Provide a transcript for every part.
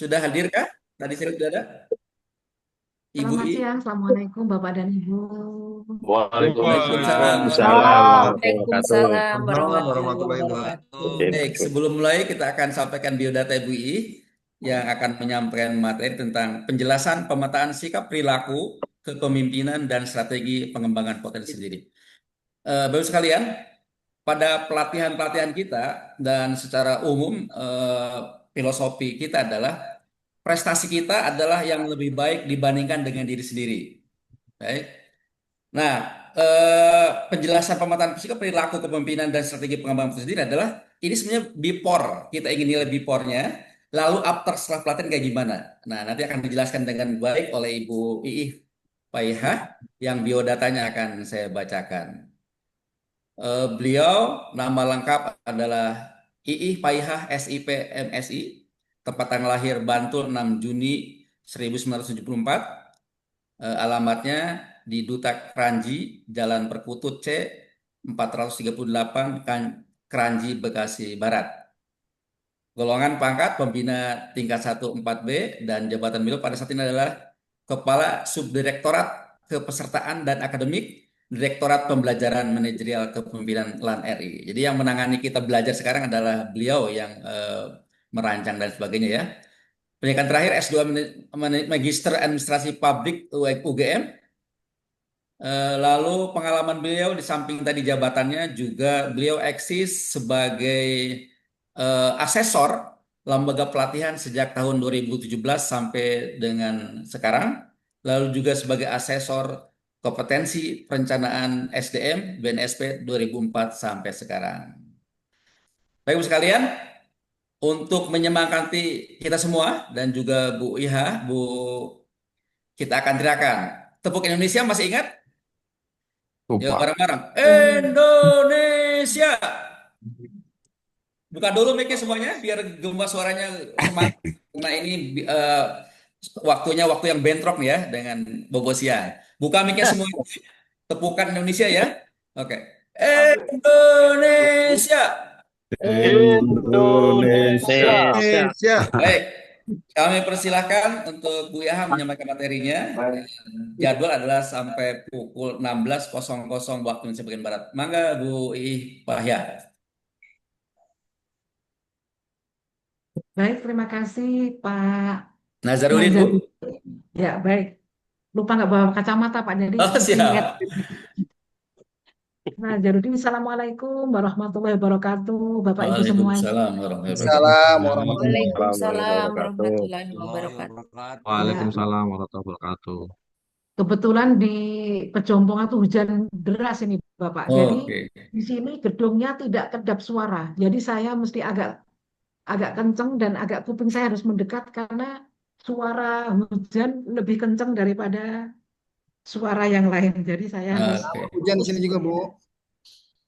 sudah hadir kah? Tadi saya sudah ada. Ibu Selamat I. siang, Assalamualaikum Bapak dan Ibu. Waalaikumsalam Waalaikumsalam warahmatullahi Waalaikumsalam warahmatullahi wabarakatuh. Waalaikumsalam Waalaikumsalam warahmatullahi warahmatullahi wabarakatuh. wabarakatuh. Sip, Baik, sip. sebelum mulai kita akan sampaikan biodata Ibu I yang akan menyampaikan materi tentang penjelasan pemetaan sikap perilaku, kepemimpinan, dan strategi pengembangan potensi diri. Bapak sekalian, pada pelatihan-pelatihan kita dan secara umum filosofi kita adalah prestasi kita adalah yang lebih baik dibandingkan dengan diri sendiri. Baik. Nah, penjelasan pemetaan sikap perilaku kepemimpinan dan strategi pengembangan potensi diri adalah ini sebenarnya before kita ingin nilai before-nya, lalu after setelah pelatihan kayak gimana. Nah, nanti akan dijelaskan dengan baik oleh Ibu Iih Paihah yang biodatanya akan saya bacakan. Beliau nama lengkap adalah Iih Paihah SIP MSI, tempat tanggal lahir Bantul 6 Juni 1974, alamatnya di Duta Kranji, Jalan Perkutut C 438, Kranji, Bekasi Barat. Golongan pangkat pembina tingkat 1 4B dan jabatan beliau pada saat ini adalah Kepala Subdirektorat Kepesertaan dan Akademik Direktorat Pembelajaran Manajerial Kepemimpinan LAN RI. Jadi yang menangani kita belajar sekarang adalah beliau yang merancang dan sebagainya ya. Pendidikan terakhir S2 Magister Administrasi Publik UGM. Lalu pengalaman beliau di samping tadi jabatannya juga beliau eksis sebagai asesor lembaga pelatihan sejak tahun 2017 sampai dengan sekarang. Lalu juga sebagai asesor kompetensi perencanaan SDM BNSP 2004 sampai sekarang. Baik Ibu sekalian, untuk menyemangati kita semua dan juga Bu Iha, kita akan teriakan. Tepuk Indonesia masih ingat? Yuk Lupa. bareng-bareng. Indonesia. Buka dulu mic-nya semuanya biar gema suaranya semangat. Nah ini waktunya waktu yang bentrok nih ya dengan Bobo Siang. Buka mic-nya semuanya. Tepukan Indonesia ya. Oke. Indonesia. Indonesia. Indonesia. Baik. Kami persilahkan untuk Bu Yaha menyampaikan materinya. Jadwal adalah sampai pukul 16.00 waktu Indonesia bagian Barat. Mangga Bu Ih Pahya. Baik, terima kasih Pak Nazarudin Bu. Nazarudin. Ya, baik. Lupa nggak bawa kacamata Pak, jadi Oh mesti lihat. siap. Nazarudin, Assalamualaikum warahmatullahi wabarakatuh, Bapak Ibu semuanya. Waalaikumsalam warahmatullahi wabarakatuh. Salam warahmatullahi Warahmatullahi Waalaikumsalam wabarakatuh. warahmatullahi wabarakatuh. wabarakatuh. Ya, Waalaikumsalam warahmatullahi wabarakatuh. kebetulan di Pejompongan tuh hujan deras ini Bapak. Jadi Oke. di sini gedungnya tidak kedap suara. Jadi saya mesti agak agak kenceng dan agak kuping saya harus mendekat karena suara hujan lebih kenceng daripada suara yang lain. Jadi saya harus Oke. Hujan di sini juga, Bu.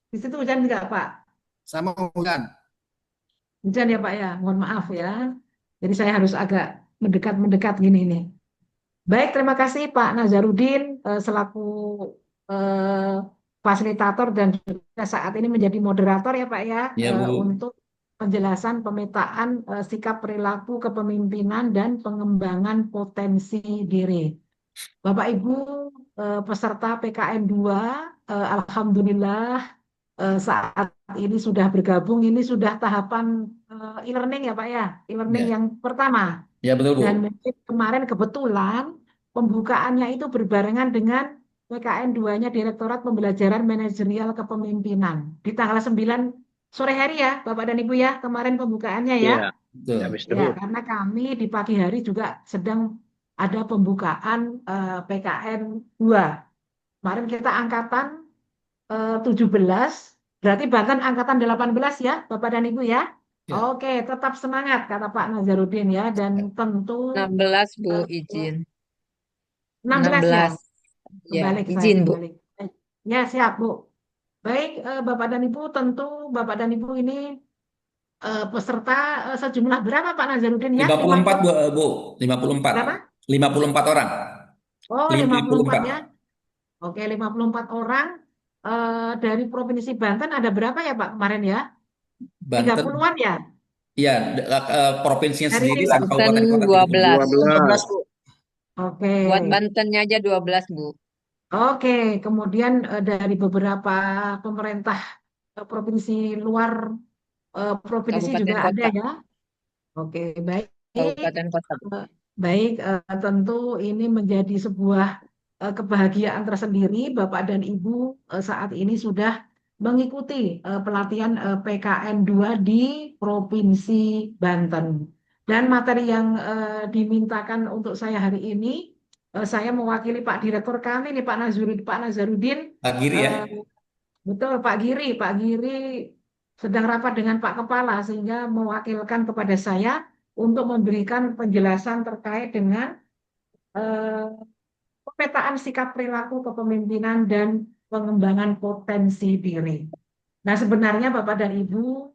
di situ hujan enggak Pak? Sama hujan. Hujan ya Pak ya. Mohon maaf ya. Jadi saya harus agak mendekat-mendekat gini nih. Baik, terima kasih Pak Nazarudin selaku eh, fasilitator dan juga saat ini menjadi moderator ya Pak ya Ya Bu. untuk penjelasan pemetaan sikap perilaku kepemimpinan dan pengembangan potensi diri. Bapak Ibu peserta PKN 2, Alhamdulillah saat ini sudah bergabung, ini sudah tahapan e-learning ya Pak ya, e-learning Ya. yang pertama. Ya betul Bu. Dan mungkin kemarin kebetulan pembukaannya itu berbarengan dengan PKN 2-nya Direktorat Pembelajaran Manajerial Kepemimpinan di tanggal 9 sore hari ya Bapak dan Ibu ya, kemarin pembukaannya ya. Iya, Betul. habis Ya, terus. karena kami di pagi hari juga sedang ada pembukaan PKN 2. Kemarin kita angkatan 17, berarti Banten angkatan 18 ya, Bapak dan Ibu ya. Ya. Oke, tetap semangat kata Pak Nazarudin ya, dan tentu 16 Bu, eh, izin. 16 ya, 16. Ya, kembali saya izin Bu. kembali. Ya, siap Bu. Baik, Bapak dan Ibu, tentu Bapak dan Ibu ini peserta sejumlah berapa Pak Nazarudin ya? 54 Bu, 50 Bu. 54. berapa? 54 orang. Oh, 54 54. ya. Oke, 54 orang dari Provinsi Banten ada berapa ya Pak kemarin ya? Banten 30-an ya? Ya, provinsinya Dari sendiri dan Banten kabupaten kota 17. 12. 12, Bu. Oke. Buat Bantennya aja 12, Bu. Oke, kemudian dari beberapa pemerintah provinsi luar provinsi juga Kabupaten ada kota. ya. Oke, baik. Kabupaten kota, Bu. Baik, tentu ini menjadi sebuah kebahagiaan tersendiri. Bapak dan Ibu saat ini sudah mengikuti pelatihan PKN 2 di Provinsi Banten. Dan materi yang dimintakan untuk saya hari ini, saya mewakili Pak Direktur kami nih, Pak Nazarudin. Pak Giri ya. Eh, Betul, Pak Giri. Pak Giri sedang rapat dengan Pak Kepala sehingga mewakilkan kepada saya untuk memberikan penjelasan terkait dengan eh, pemetaan sikap perilaku kepemimpinan dan pengembangan potensi diri. Nah, sebenarnya Bapak dan Ibu,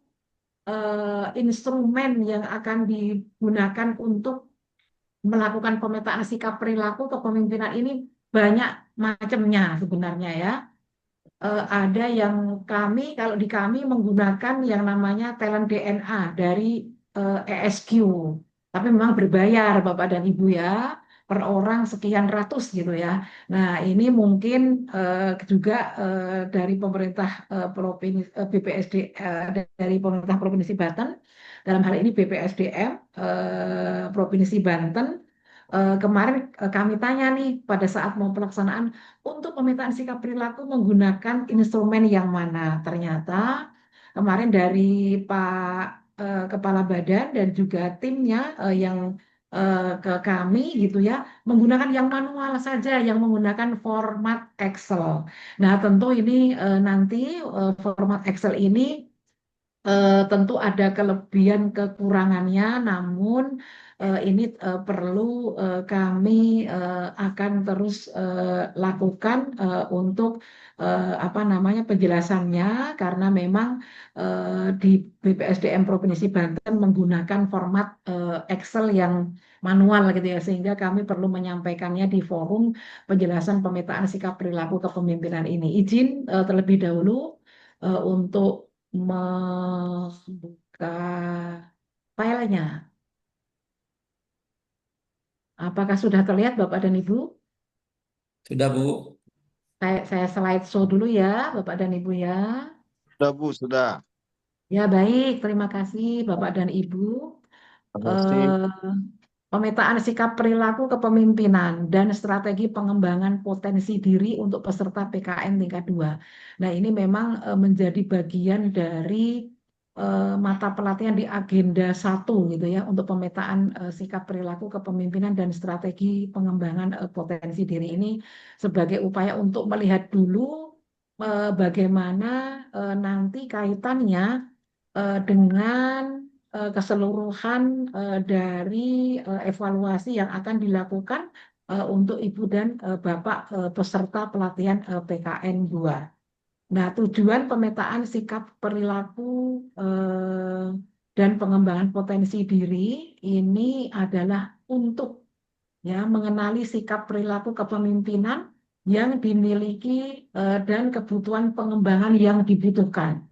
instrumen yang akan digunakan untuk melakukan pemetaan sikap perilaku kepemimpinan ini banyak macamnya sebenarnya ya. Ada yang kalau di kami menggunakan yang namanya talent DNA dari ESQ. Tapi memang berbayar Bapak dan Ibu ya, per orang sekian ratus gitu ya. Nah, ini mungkin juga dari pemerintah provinsi BPSD dari pemerintah Provinsi Banten, dalam hal ini BPSDM Provinsi Banten. Kemarin kami tanya nih pada saat mau pelaksanaan untuk pemetaan sikap perilaku menggunakan instrumen yang mana? Ternyata kemarin dari Pak Kepala Badan dan juga timnya yang ke kami gitu ya, menggunakan yang manual saja, yang menggunakan format Excel. Nah, tentu ini nanti format Excel ini tentu ada kelebihan kekurangannya, namun ini perlu kami akan terus lakukan untuk apa namanya penjelasannya karena memang di BPSDM Provinsi Banten menggunakan format Excel yang manual gitu ya sehingga kami perlu menyampaikannya di forum penjelasan pemetaan sikap perilaku kepemimpinan ini. Izin terlebih dahulu untuk membuka filenya. Apakah sudah terlihat Bapak dan Ibu? Sudah, Bu. Saya slide show dulu ya, Bapak dan Ibu ya. Sudah, Bu, sudah. Ya baik, terima kasih Bapak dan Ibu. Terima kasih. Eh, Pemetaan sikap perilaku kepemimpinan dan strategi pengembangan potensi diri untuk peserta PKN tingkat 2. Nah, ini memang menjadi bagian dari mata pelatihan di agenda 1 gitu ya untuk pemetaan sikap perilaku kepemimpinan dan strategi pengembangan potensi diri ini sebagai upaya untuk melihat dulu bagaimana nanti kaitannya dengan keseluruhan dari evaluasi yang akan dilakukan untuk Ibu dan Bapak peserta pelatihan PKN 2. Nah, tujuan pemetaan sikap perilaku dan pengembangan potensi diri ini adalah untuk ya mengenali sikap perilaku kepemimpinan yang dimiliki dan kebutuhan pengembangan yang dibutuhkan.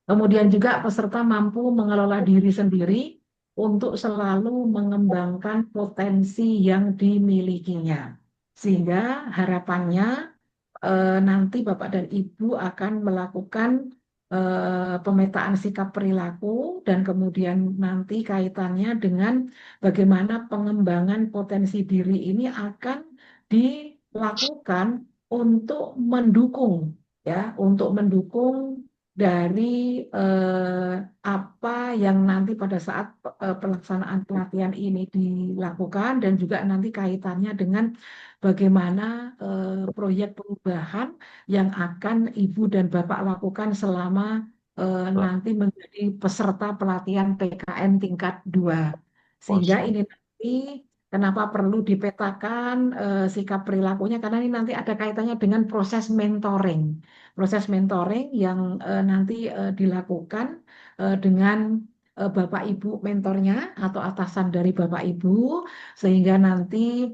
Kemudian juga peserta mampu mengelola diri sendiri untuk selalu mengembangkan potensi yang dimilikinya. Sehingga harapannya nanti Bapak dan Ibu akan melakukan pemetaan sikap perilaku dan kemudian nanti kaitannya dengan bagaimana pengembangan potensi diri ini akan dilakukan untuk mendukung untuk mendukung dari apa yang nanti pada saat pelaksanaan pelatihan ini dilakukan dan juga nanti kaitannya dengan bagaimana proyek perubahan yang akan Ibu dan Bapak lakukan selama nanti menjadi peserta pelatihan PKN tingkat 2. Sehingga ini nanti kenapa perlu dipetakan sikap perilakunya karena ini nanti ada kaitannya dengan proses mentoring. Proses mentoring yang nanti dilakukan dengan Bapak Ibu mentornya atau atasan dari Bapak Ibu sehingga nanti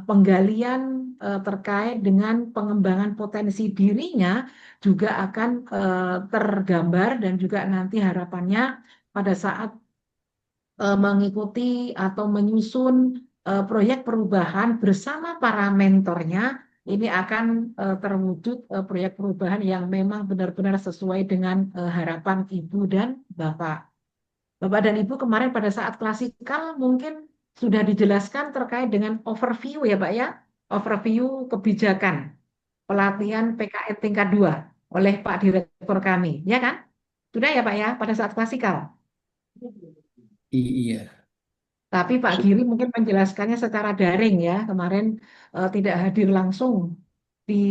penggalian terkait dengan pengembangan potensi dirinya juga akan tergambar dan juga nanti harapannya pada saat mengikuti atau menyusun proyek perubahan bersama para mentornya, ini akan terwujud proyek perubahan yang memang benar-benar sesuai dengan harapan Ibu dan Bapak. Bapak dan Ibu kemarin pada saat klasikal mungkin sudah dijelaskan terkait dengan overview ya Pak ya, overview kebijakan pelatihan PKN tingkat 2 oleh Pak Direktur kami, ya kan? Sudah ya Pak ya pada saat klasikal. Iya. Tapi Pak Giri mungkin menjelaskannya secara daring ya, kemarin tidak hadir langsung di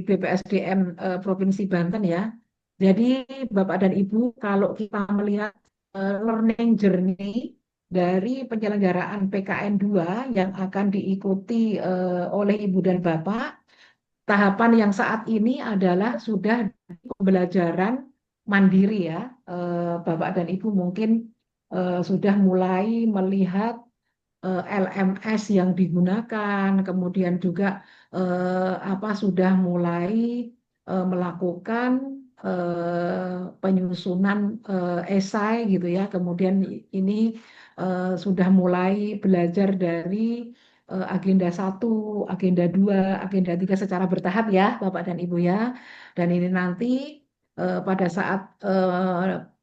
BPSDM Provinsi Banten ya. Jadi Bapak dan Ibu, kalau kita melihat learning journey dari penyelenggaraan PKN 2 yang akan diikuti oleh Ibu dan Bapak, tahapan yang saat ini adalah sudah pembelajaran mandiri ya. Bapak dan Ibu mungkin sudah mulai melihat LMS yang digunakan, kemudian juga apa sudah mulai melakukan penyusunan esai gitu ya. Kemudian ini sudah mulai belajar dari agenda 1, agenda 2, agenda 3 secara bertahap ya, Bapak dan Ibu ya. Dan ini nanti pada saat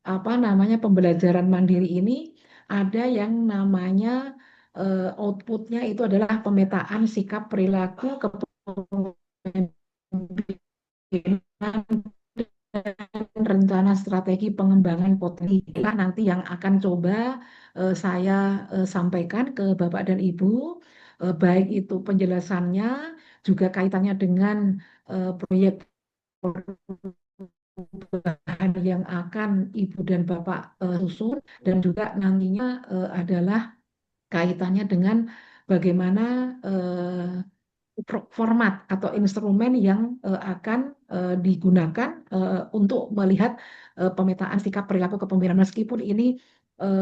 apa namanya pembelajaran mandiri ini ada yang namanya outputnya itu adalah pemetaan sikap perilaku kepemimpinan dan rencana strategi pengembangan potensi. Inilah nanti yang akan coba saya sampaikan ke Bapak dan Ibu, baik itu penjelasannya juga kaitannya dengan proyek perubahan yang akan Ibu dan Bapak susun dan juga nantinya adalah kaitannya dengan bagaimana format atau instrumen yang akan digunakan untuk melihat pemetaan sikap perilaku kepemimpinan meskipun ini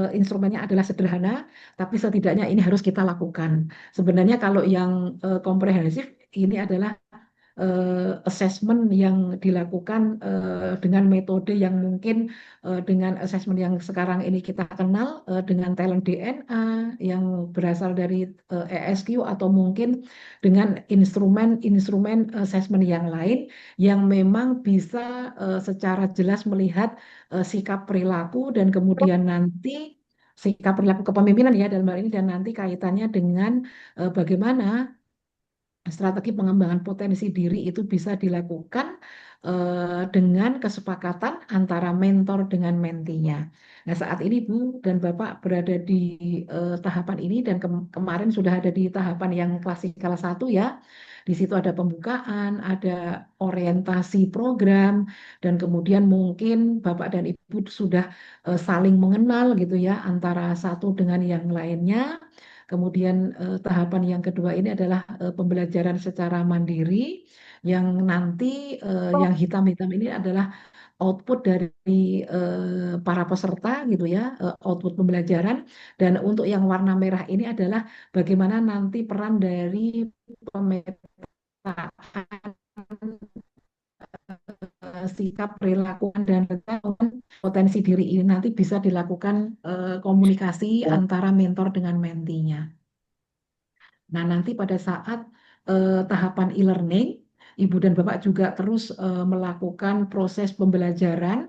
instrumennya adalah sederhana, tapi setidaknya ini harus kita lakukan. Sebenarnya kalau yang komprehensif ini adalah assessment yang dilakukan dengan metode yang mungkin dengan assessment yang sekarang ini kita kenal dengan talent DNA yang berasal dari ESQ atau mungkin dengan instrumen-instrumen assessment yang lain yang memang bisa secara jelas melihat sikap perilaku dan kemudian nanti sikap perilaku kepemimpinan ya dalam hal ini dan nanti kaitannya dengan bagaimana strategi pengembangan potensi diri itu bisa dilakukan dengan kesepakatan antara mentor dengan mentinya. Nah, saat ini Bu dan Bapak berada di tahapan ini dan kemarin sudah ada di tahapan yang klasikal 1 ya. Di situ ada pembukaan, ada orientasi program, dan kemudian mungkin Bapak dan Ibu sudah saling mengenal gitu ya antara satu dengan yang lainnya. Kemudian tahapan yang kedua ini adalah pembelajaran secara mandiri yang nanti yang hitam-hitam ini adalah output dari para peserta gitu ya, output pembelajaran. Dan untuk yang warna merah ini adalah bagaimana nanti peran dari pemetaan sikap perilaku dan potensi diri ini nanti bisa dilakukan komunikasi antara mentor dengan mentinya. Nah, nanti pada saat tahapan e-learning, Ibu dan Bapak juga terus melakukan proses pembelajaran,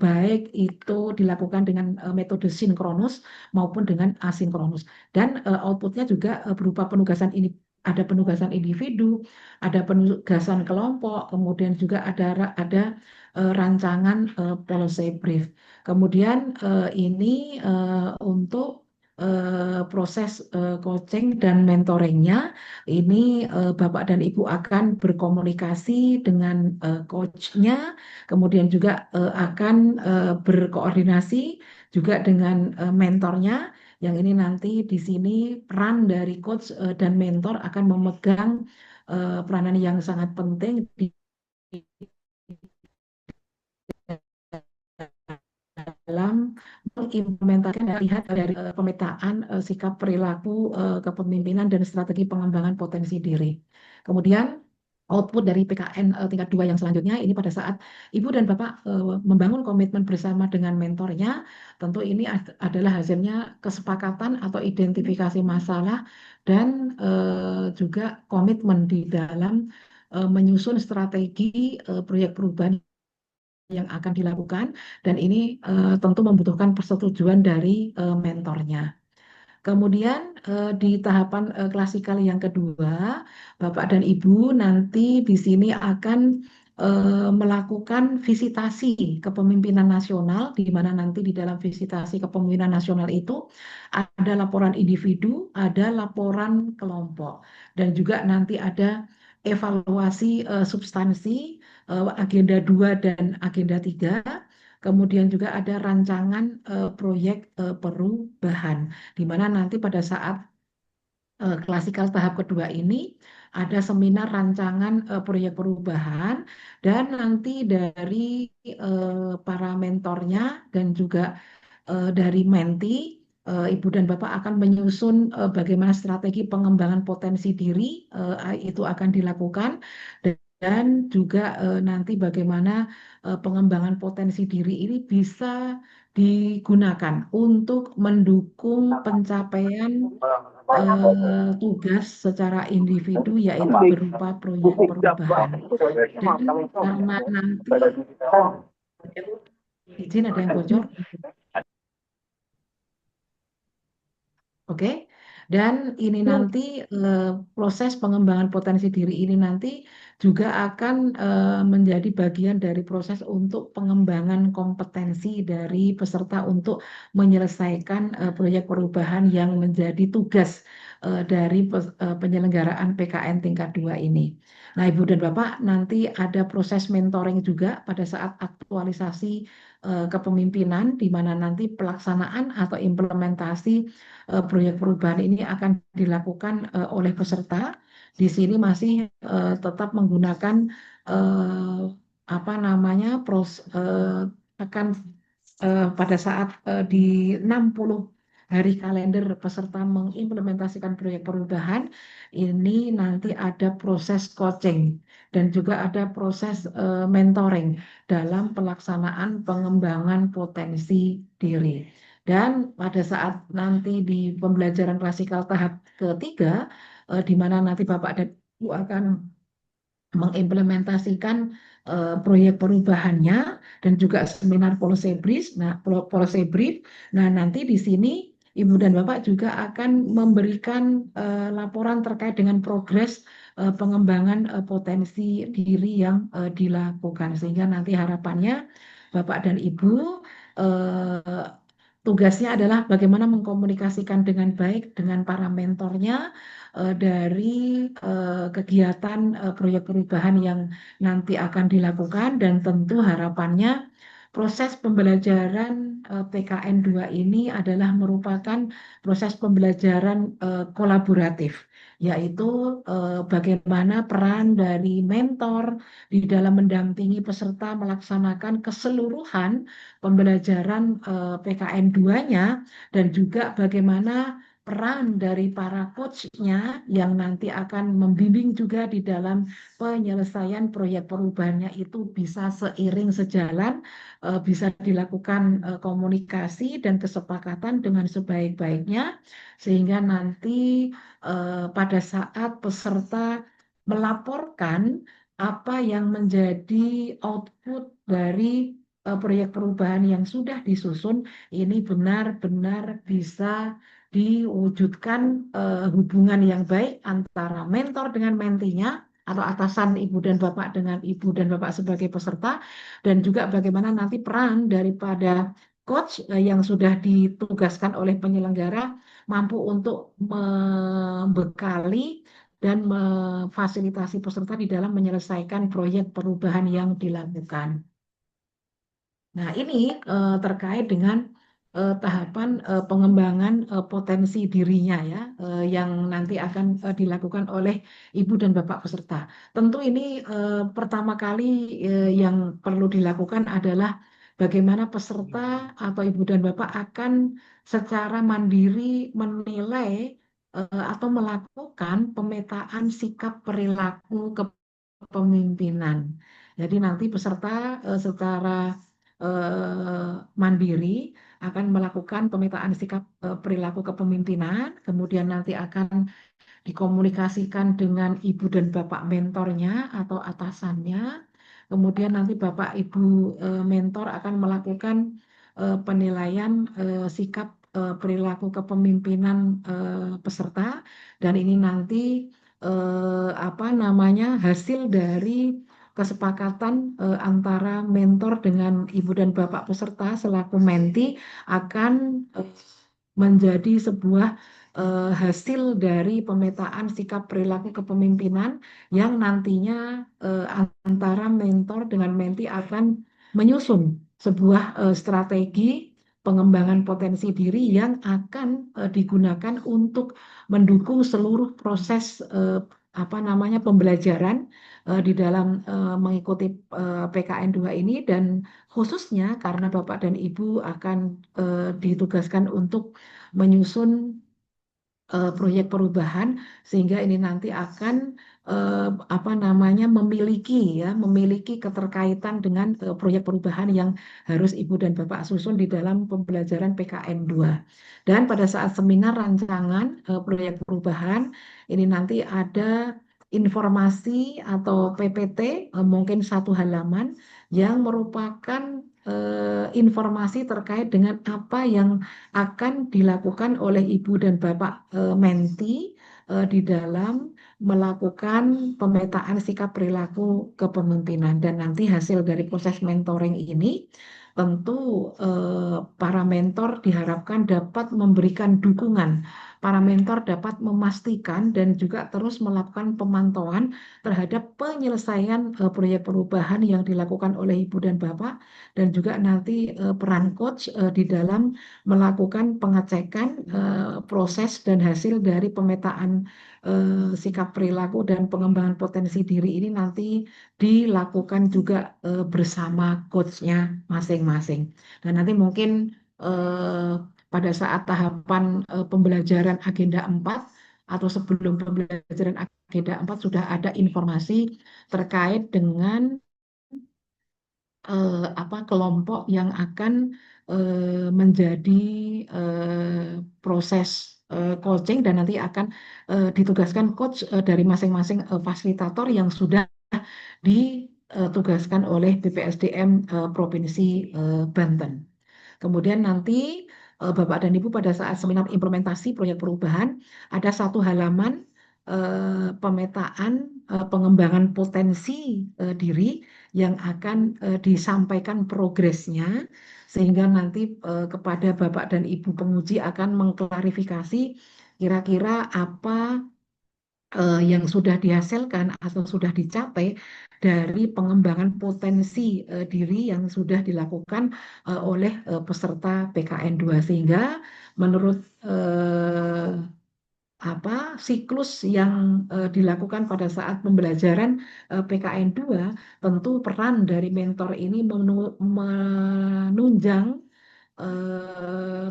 baik itu dilakukan dengan metode sinkronus maupun dengan asinkronus. Dan outputnya juga berupa penugasan ini. Ada penugasan individu, ada penugasan kelompok, kemudian juga ada rancangan policy brief. Kemudian ini untuk proses coaching dan mentoringnya ini Bapak dan Ibu akan berkomunikasi dengan coachnya, kemudian juga akan berkoordinasi juga dengan mentornya. Yang ini nanti di sini peran dari coach dan mentor akan memegang peranan yang sangat penting di dalam mengimplementasikan dan lihat dari pemetaan sikap perilaku kepemimpinan dan strategi pengembangan potensi diri. Kemudian output dari PKN tingkat 2 yang selanjutnya ini pada saat Ibu dan Bapak membangun komitmen bersama dengan mentornya, tentu ini adalah hasilnya kesepakatan atau identifikasi masalah dan juga komitmen di dalam menyusun strategi proyek perubahan yang akan dilakukan, dan ini tentu membutuhkan persetujuan dari mentornya. Kemudian di tahapan klasikal yang kedua, Bapak dan Ibu nanti di sini akan melakukan visitasi kepemimpinan nasional, di mana nanti di dalam visitasi kepemimpinan nasional itu ada laporan individu, ada laporan kelompok, dan juga nanti ada evaluasi substansi agenda 2 dan agenda 3. Kemudian juga ada rancangan proyek perubahan, di mana nanti pada saat klasikal tahap kedua ini ada seminar rancangan proyek perubahan, dan nanti dari para mentornya dan juga dari menti, Ibu dan Bapak akan menyusun bagaimana strategi pengembangan potensi diri itu akan dilakukan, dan juga nanti bagaimana pengembangan potensi diri ini bisa digunakan untuk mendukung pencapaian tugas secara individu, yaitu berupa proyek perubahan. Dan karena nanti izin ada yang bocor. Oke, dan ini nanti proses pengembangan potensi diri ini nanti juga akan menjadi bagian dari proses untuk pengembangan kompetensi dari peserta untuk menyelesaikan proyek perubahan yang menjadi tugas dari penyelenggaraan PKN tingkat 2 ini. Nah, Ibu dan Bapak, nanti ada proses mentoring juga pada saat aktualisasi kepemimpinan, di mana nanti pelaksanaan atau implementasi proyek perubahan ini akan dilakukan oleh peserta. Di sini masih tetap menggunakan apa namanya akan pada saat di 60 hari kalender peserta mengimplementasikan proyek perubahan ini nanti ada proses coaching dan juga ada proses mentoring dalam pelaksanaan pengembangan potensi diri. Dan pada saat nanti di pembelajaran klasikal tahap ketiga, di mana nanti Bapak dan Ibu akan mengimplementasikan proyek perubahannya dan juga seminar policy brief. Nah, nanti di sini Ibu dan Bapak juga akan memberikan laporan terkait dengan progres pengembangan potensi diri yang dilakukan, sehingga nanti harapannya Bapak dan Ibu tugasnya adalah bagaimana mengkomunikasikan dengan baik dengan para mentornya dari kegiatan proyek perubahan yang nanti akan dilakukan, dan tentu harapannya proses pembelajaran PKN 2 ini adalah merupakan proses pembelajaran kolaboratif, yaitu bagaimana peran dari mentor di dalam mendampingi peserta melaksanakan keseluruhan pembelajaran PKN 2-nya, dan juga bagaimana peran dari para coach-nya yang nanti akan membimbing juga di dalam penyelesaian proyek perubahannya itu bisa seiring sejalan, bisa dilakukan komunikasi dan kesepakatan dengan sebaik-baiknya, sehingga nanti pada saat peserta melaporkan apa yang menjadi output dari proyek perubahan yang sudah disusun, ini benar-benar bisa diwujudkan hubungan yang baik antara mentor dengan mentinya, atau atasan Ibu dan Bapak dengan Ibu dan Bapak sebagai peserta, dan juga bagaimana nanti peran daripada coach yang sudah ditugaskan oleh penyelenggara mampu untuk membekali dan memfasilitasi peserta di dalam menyelesaikan proyek perubahan yang dilakukan. Nah, ini terkait dengan tahapan pengembangan potensi dirinya ya, yang nanti akan dilakukan oleh Ibu dan Bapak peserta. Tentu ini pertama kali yang perlu dilakukan adalah bagaimana peserta atau ibu dan bapak akan secara mandiri menilai atau melakukan pemetaan sikap perilaku kepemimpinan. Jadi nanti peserta secara mandiri akan melakukan pemetaan sikap perilaku kepemimpinan, kemudian nanti akan dikomunikasikan dengan ibu dan bapak mentornya atau atasannya. Kemudian nanti bapak ibu mentor akan melakukan penilaian sikap perilaku kepemimpinan peserta, dan ini nanti apa namanya, hasil dari kesepakatan antara mentor dengan ibu dan bapak peserta selaku menti akan menjadi sebuah hasil dari pemetaan sikap perilaku kepemimpinan yang nantinya antara mentor dengan menti akan menyusun sebuah strategi pengembangan potensi diri yang akan digunakan untuk mendukung seluruh proses apa namanya, pembelajaran di dalam mengikuti PKN 2 ini, dan khususnya karena Bapak dan Ibu akan ditugaskan untuk menyusun proyek perubahan, sehingga ini nanti akan apa namanya, memiliki keterkaitan dengan proyek perubahan yang harus Ibu dan Bapak susun di dalam pembelajaran PKN 2. Dan pada saat seminar rancangan proyek perubahan ini nanti ada informasi atau PPT mungkin 1 halaman yang merupakan informasi terkait dengan apa yang akan dilakukan oleh ibu dan bapak menti di dalam melakukan pemetaan sikap perilaku kepemimpinan. Dan nanti hasil dari proses mentoring ini tentu para mentor diharapkan dapat memberikan dukungan. Para mentor dapat memastikan dan juga terus melakukan pemantauan terhadap penyelesaian proyek perubahan yang dilakukan oleh ibu dan bapak, dan juga nanti peran coach di dalam melakukan pengecekan proses dan hasil dari pemetaan sikap perilaku dan pengembangan potensi diri ini nanti dilakukan juga bersama coachnya masing-masing. Dan nanti mungkin pada saat tahapan pembelajaran agenda 4 atau sebelum pembelajaran agenda 4 sudah ada informasi terkait dengan apa kelompok yang akan menjadi proses coaching, dan nanti akan ditugaskan coach dari masing-masing fasilitator yang sudah ditugaskan oleh BPSDM Provinsi Banten. Kemudian nanti Bapak dan Ibu pada saat seminar implementasi proyek perubahan ada 1 halaman pemetaan pengembangan potensi diri yang akan disampaikan progresnya, sehingga nanti kepada Bapak dan Ibu penguji akan mengklarifikasi kira-kira apa yang sudah dihasilkan atau sudah dicapai dari pengembangan potensi diri yang sudah dilakukan oleh peserta PKN 2, sehingga menurut apa siklus yang dilakukan pada saat pembelajaran PKN 2, tentu peran dari mentor ini menunjang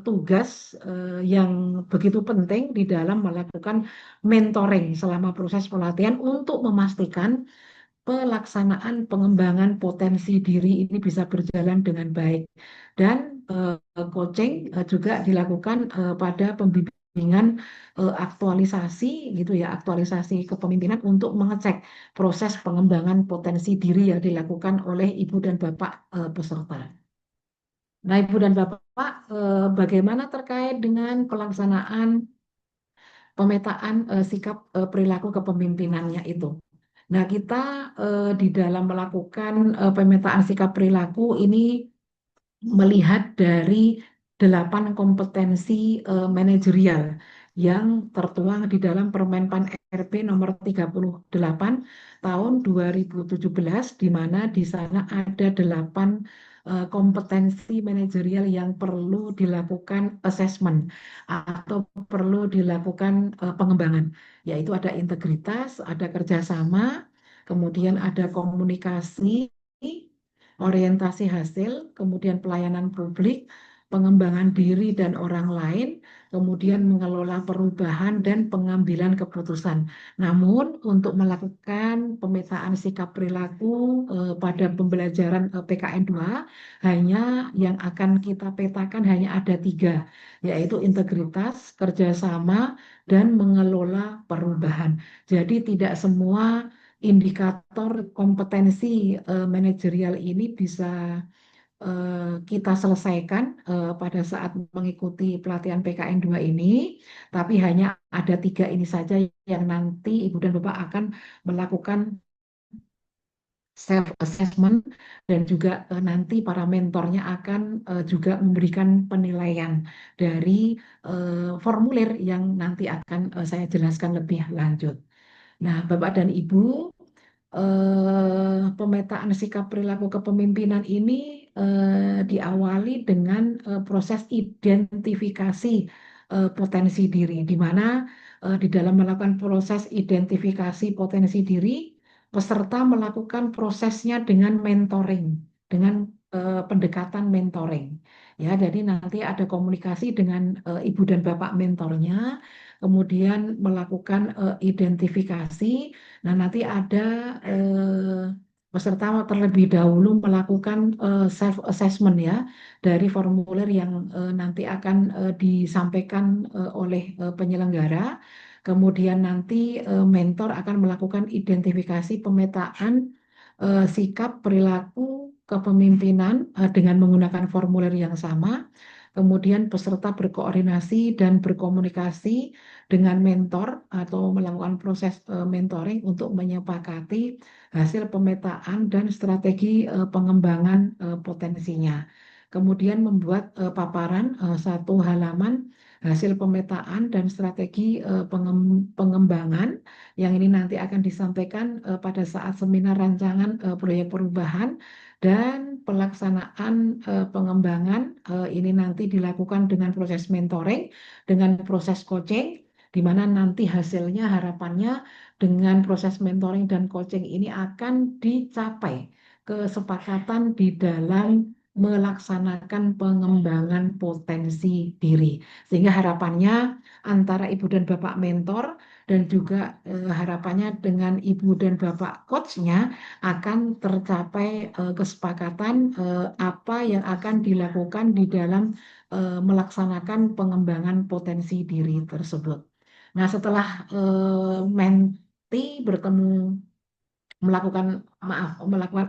tugas yang begitu penting di dalam melakukan mentoring selama proses pelatihan untuk memastikan pelaksanaan pengembangan potensi diri ini bisa berjalan dengan baik. Dan coaching juga dilakukan pada pembimbingan aktualisasi gitu ya, aktualisasi kepemimpinan untuk mengecek proses pengembangan potensi diri yang dilakukan oleh ibu dan bapak peserta. Nah, Ibu dan Bapak, bagaimana terkait dengan pelaksanaan pemetaan sikap perilaku kepemimpinannya itu? Nah, kita di dalam melakukan pemetaan sikap perilaku ini melihat dari 8 kompetensi manajerial yang tertuang di dalam Permenpan RP nomor 38 tahun 2017, di mana di sana ada 8 kompetensi manajerial yang perlu dilakukan assessment atau perlu dilakukan pengembangan, yaitu ada integritas, ada kerjasama, kemudian ada komunikasi, orientasi hasil, kemudian pelayanan publik, pengembangan diri dan orang lain, kemudian mengelola perubahan dan pengambilan keputusan. Namun untuk melakukan pemetaan sikap perilaku pada pembelajaran PKN 2, hanya yang akan kita petakan hanya ada 3, yaitu integritas, kerjasama, dan mengelola perubahan. Jadi tidak semua indikator kompetensi manajerial ini bisa kita selesaikan pada saat mengikuti pelatihan PKN 2 ini, tapi hanya ada 3 ini saja yang nanti Ibu dan Bapak akan melakukan self assessment, dan juga nanti para mentornya akan juga memberikan penilaian dari formulir yang nanti akan saya jelaskan lebih lanjut. Nah, Bapak dan Ibu, pemetaan sikap perilaku kepemimpinan ini diawali dengan proses identifikasi potensi diri, di mana di dalam melakukan proses identifikasi potensi diri, peserta melakukan prosesnya dengan mentoring, dengan pendekatan mentoring. Ya, jadi nanti ada komunikasi dengan ibu dan bapak mentornya, kemudian melakukan identifikasi. Nah, nanti ada peserta terlebih dahulu melakukan self assessment ya dari formulir yang nanti akan disampaikan oleh penyelenggara. Kemudian nanti mentor akan melakukan identifikasi pemetaan sikap perilaku kepemimpinan dengan menggunakan formulir yang sama. Kemudian peserta berkoordinasi dan berkomunikasi dengan mentor atau melakukan proses mentoring untuk menyepakati hasil pemetaan dan strategi pengembangan potensinya. Kemudian membuat paparan 1 halaman hasil pemetaan dan strategi pengembangan yang ini nanti akan disampaikan pada saat seminar rancangan proyek perubahan, dan pelaksanaan pengembangan ini nanti dilakukan dengan proses mentoring, dengan proses coaching, di mana nanti hasilnya harapannya dengan proses mentoring dan coaching ini akan dicapai kesepakatan di dalam melaksanakan pengembangan potensi diri. Sehingga harapannya antara ibu dan bapak mentor dan juga harapannya dengan ibu dan bapak coachnya akan tercapai kesepakatan apa yang akan dilakukan di dalam melaksanakan pengembangan potensi diri tersebut. Nah, setelah menti bertemu melakukan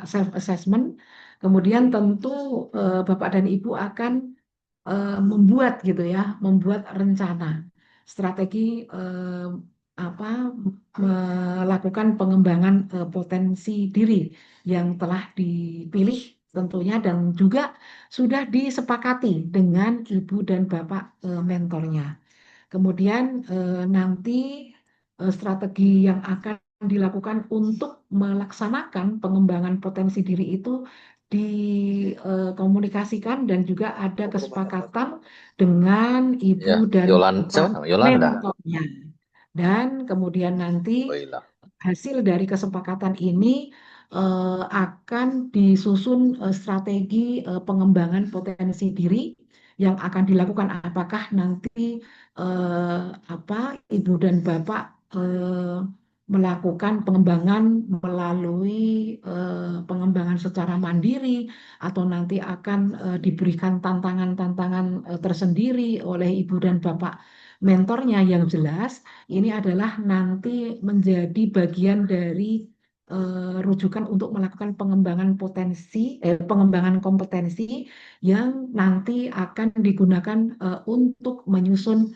self assessment, kemudian tentu Bapak dan Ibu akan membuat rencana strategi melakukan pengembangan potensi diri yang telah dipilih tentunya, dan juga sudah disepakati dengan ibu dan bapak mentornya. Kemudian nanti strategi yang akan dilakukan untuk melaksanakan pengembangan potensi diri itu dikomunikasikan dan juga ada kesepakatan dengan ibu dan bapak Yolanda. mentornya. Dan kemudian nanti hasil dari kesepakatan ini akan disusun strategi pengembangan potensi diri yang akan dilakukan. Apakah nanti ibu dan bapak melakukan pengembangan melalui pengembangan secara mandiri, atau nanti akan diberikan tantangan-tantangan tersendiri oleh ibu dan bapak mentornya. Yang jelas ini adalah nanti menjadi bagian dari rujukan untuk melakukan pengembangan pengembangan kompetensi yang nanti akan digunakan untuk menyusun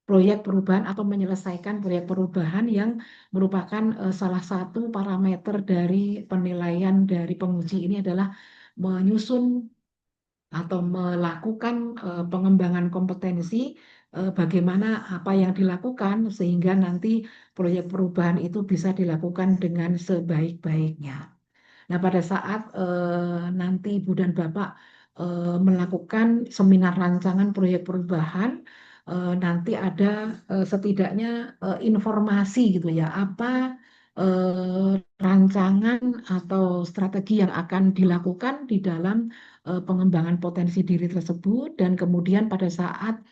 proyek perubahan atau menyelesaikan proyek perubahan yang merupakan salah satu parameter dari penilaian dari penguji ini adalah menyusun atau melakukan pengembangan kompetensi, bagaimana apa yang dilakukan sehingga nanti proyek perubahan itu bisa dilakukan dengan sebaik-baiknya. Nah, pada saat nanti Ibu dan Bapak melakukan seminar rancangan proyek perubahan, nanti ada setidaknya informasi gitu ya, apa rancangan atau strategi yang akan dilakukan di dalam pengembangan potensi diri tersebut, dan kemudian pada saat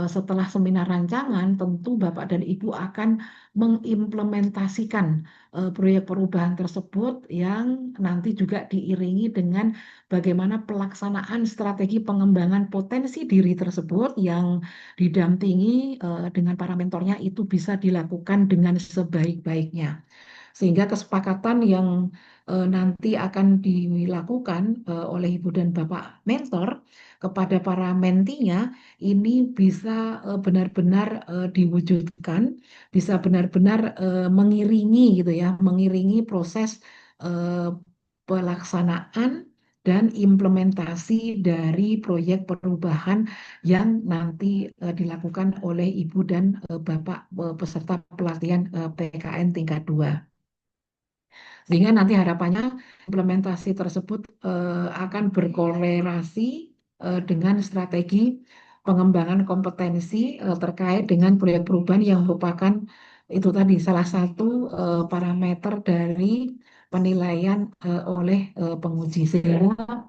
setelah seminar rancangan tentu Bapak dan Ibu akan mengimplementasikan proyek perubahan tersebut yang nanti juga diiringi dengan bagaimana pelaksanaan strategi pengembangan potensi diri tersebut yang didampingi dengan para mentornya itu bisa dilakukan dengan sebaik-baiknya. Sehingga kesepakatan yang nanti akan dilakukan oleh Ibu dan Bapak mentor kepada para mentinya ini bisa benar-benar diwujudkan, bisa benar-benar mengiringi gitu ya, mengiringi proses eh, pelaksanaan dan implementasi dari proyek perubahan yang nanti dilakukan oleh Ibu dan Bapak peserta pelatihan PKN tingkat 2. Sehingga nanti harapannya implementasi tersebut akan berkorelasi dengan strategi pengembangan kompetensi terkait dengan proyek perubahan yang merupakan itu tadi salah satu parameter dari penilaian oleh penguji. Sehingga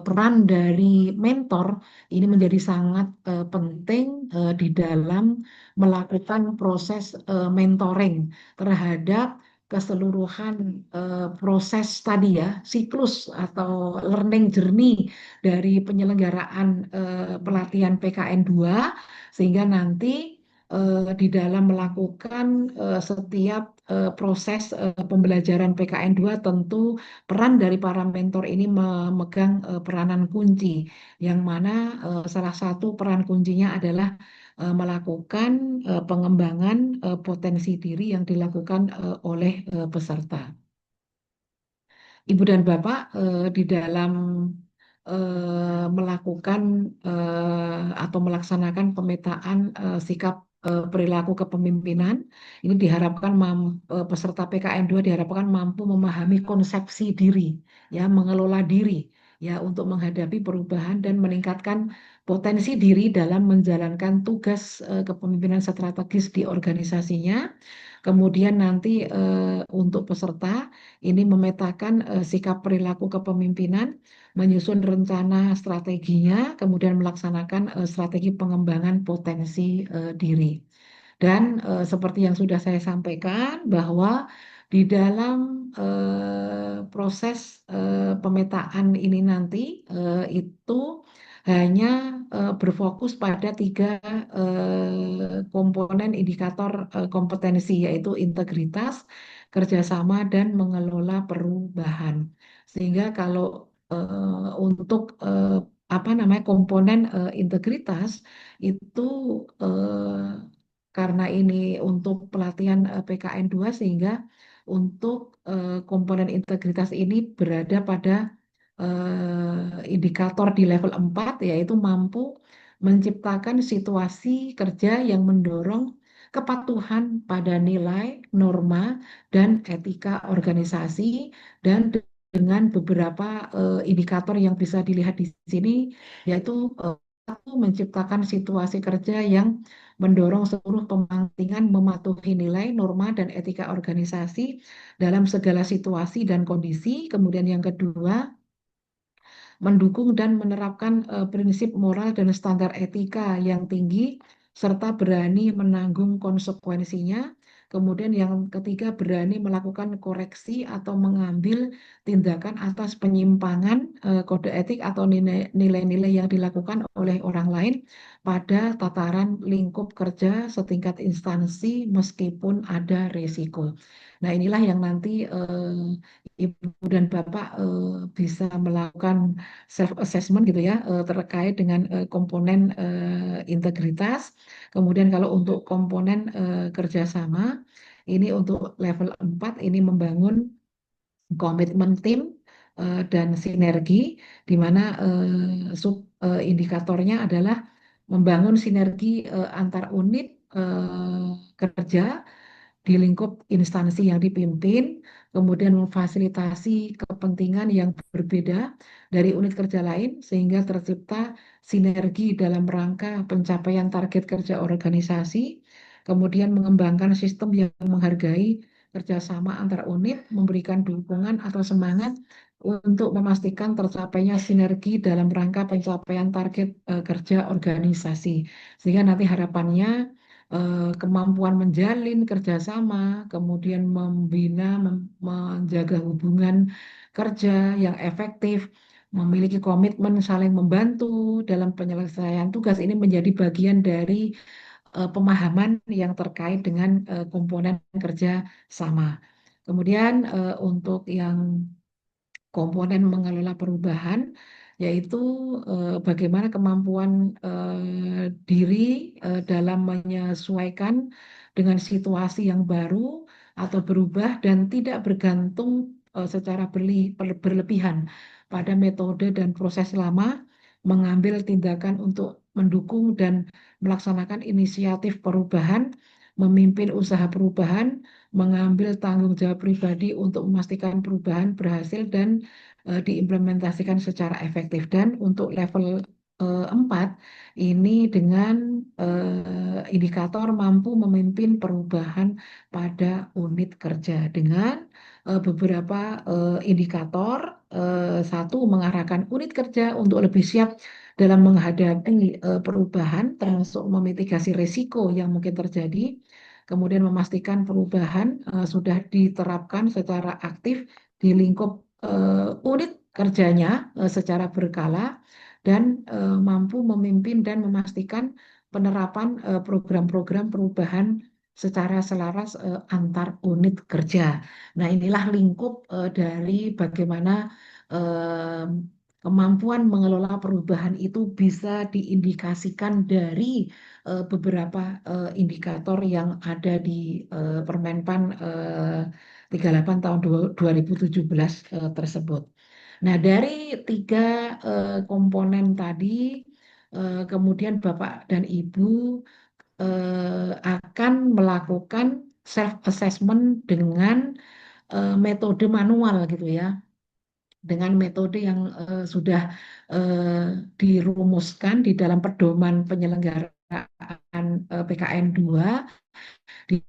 peran dari mentor ini menjadi sangat penting di dalam melakukan proses mentoring terhadap keseluruhan proses tadi ya, siklus atau learning journey dari penyelenggaraan pelatihan PKN 2, sehingga nanti di dalam melakukan setiap proses pembelajaran PKN 2 tentu peran dari para mentor ini memegang peranan kunci, yang mana salah satu peran kuncinya adalah melakukan pengembangan potensi diri yang dilakukan oleh peserta. Ibu dan Bapak di dalam melakukan atau melaksanakan pemetaan sikap perilaku kepemimpinan, ini diharapkan peserta PKN 2 diharapkan mampu memahami konsepsi diri, ya, mengelola diri, ya, untuk menghadapi perubahan dan meningkatkan potensi diri dalam menjalankan tugas kepemimpinan strategis di organisasinya. Kemudian nanti untuk peserta ini memetakan sikap perilaku kepemimpinan, menyusun rencana strateginya, kemudian melaksanakan strategi pengembangan potensi diri. Dan seperti yang sudah saya sampaikan bahwa di dalam proses pemetaan ini nanti itu hanya berfokus pada 3 komponen indikator kompetensi, yaitu integritas, kerjasama, dan mengelola perubahan. Sehingga kalau untuk apa namanya komponen integritas itu karena ini untuk pelatihan PKN 2, sehingga untuk komponen integritas ini berada pada indikator di level 4, yaitu mampu menciptakan situasi kerja yang mendorong kepatuhan pada nilai, norma, dan etika organisasi, dan dengan beberapa indikator yang bisa dilihat di sini, yaitu satu, menciptakan situasi kerja yang mendorong seluruh pemangkingan mematuhi nilai, norma, dan etika organisasi dalam segala situasi dan kondisi. Kemudian yang kedua, mendukung dan menerapkan prinsip moral dan standar etika yang tinggi, serta berani menanggung konsekuensinya. Kemudian yang ketiga, berani melakukan koreksi atau mengambil tindakan atas penyimpangan kode etik atau nilai-nilai yang dilakukan oleh orang lain pada tataran lingkup kerja setingkat instansi meskipun ada risiko. Nah, inilah yang nanti Ibu dan Bapak bisa melakukan self assessment gitu ya terkait dengan komponen integritas. Kemudian kalau untuk komponen kerjasama ini untuk level 4 ini membangun komitmen tim dan sinergi, di mana sub indikatornya adalah membangun sinergi antar unit kerja di lingkup instansi yang dipimpin, kemudian memfasilitasi kepentingan yang berbeda dari unit kerja lain sehingga tercipta sinergi dalam rangka pencapaian target kerja organisasi, kemudian mengembangkan sistem yang menghargai kerjasama antar unit, memberikan dukungan atau semangat untuk memastikan tercapainya sinergi dalam rangka pencapaian target kerja organisasi. Sehingga nanti harapannya kemampuan menjalin kerjasama, kemudian membina, menjaga hubungan kerja yang efektif, memiliki komitmen saling membantu dalam penyelesaian tugas ini menjadi bagian dari pemahaman yang terkait dengan komponen kerja sama. Kemudian untuk yang komponen mengelola perubahan, yaitu bagaimana kemampuan diri dalam menyesuaikan dengan situasi yang baru atau berubah dan tidak bergantung secara berlebihan pada metode dan proses lama, mengambil tindakan untuk mendukung dan melaksanakan inisiatif perubahan, memimpin usaha perubahan, mengambil tanggung jawab pribadi untuk memastikan perubahan berhasil dan diimplementasikan secara efektif. Dan untuk level 4 ini dengan indikator mampu memimpin perubahan pada unit kerja dengan beberapa indikator. Satu, mengarahkan unit kerja untuk lebih siap dalam menghadapi perubahan, termasuk memitigasi risiko yang mungkin terjadi, kemudian memastikan perubahan sudah diterapkan secara aktif di lingkup unit kerjanya secara berkala dan mampu memimpin dan memastikan penerapan program-program perubahan secara selaras antar unit kerja. Nah, inilah lingkup dari bagaimana eh, kemampuan mengelola perubahan itu bisa diindikasikan dari beberapa indikator yang ada di Permenpan 38 tahun 2017 tersebut. Nah, dari tiga komponen tadi, kemudian Bapak dan Ibu akan melakukan self assessment dengan metode manual gitu ya, dengan metode yang sudah dirumuskan di dalam pedoman penyelenggaraan PKN 2, di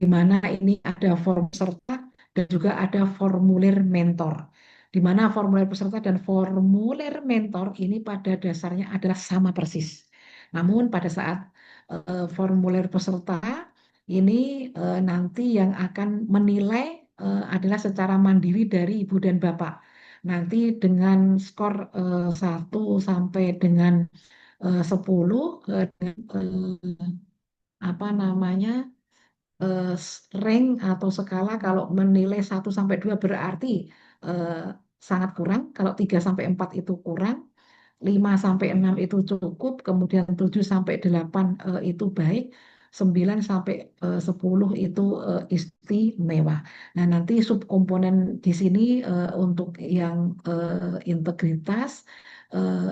di mana ini ada form peserta dan juga ada formulir mentor. Di mana formulir peserta dan formulir mentor ini pada dasarnya adalah sama persis. Namun pada saat formulir peserta ini nanti yang akan menilai adalah secara mandiri dari Ibu dan Bapak. Nanti dengan skor 1 sampai dengan 10 apa namanya rank atau skala, kalau menilai 1 sampai 2 berarti eh, sangat kurang, kalau 3 sampai 4 itu kurang, 5 sampai 6 itu cukup, kemudian 7 sampai 8 itu baik, 9 sampai 10 itu istimewa. Nah, nanti subkomponen di sini untuk yang integritas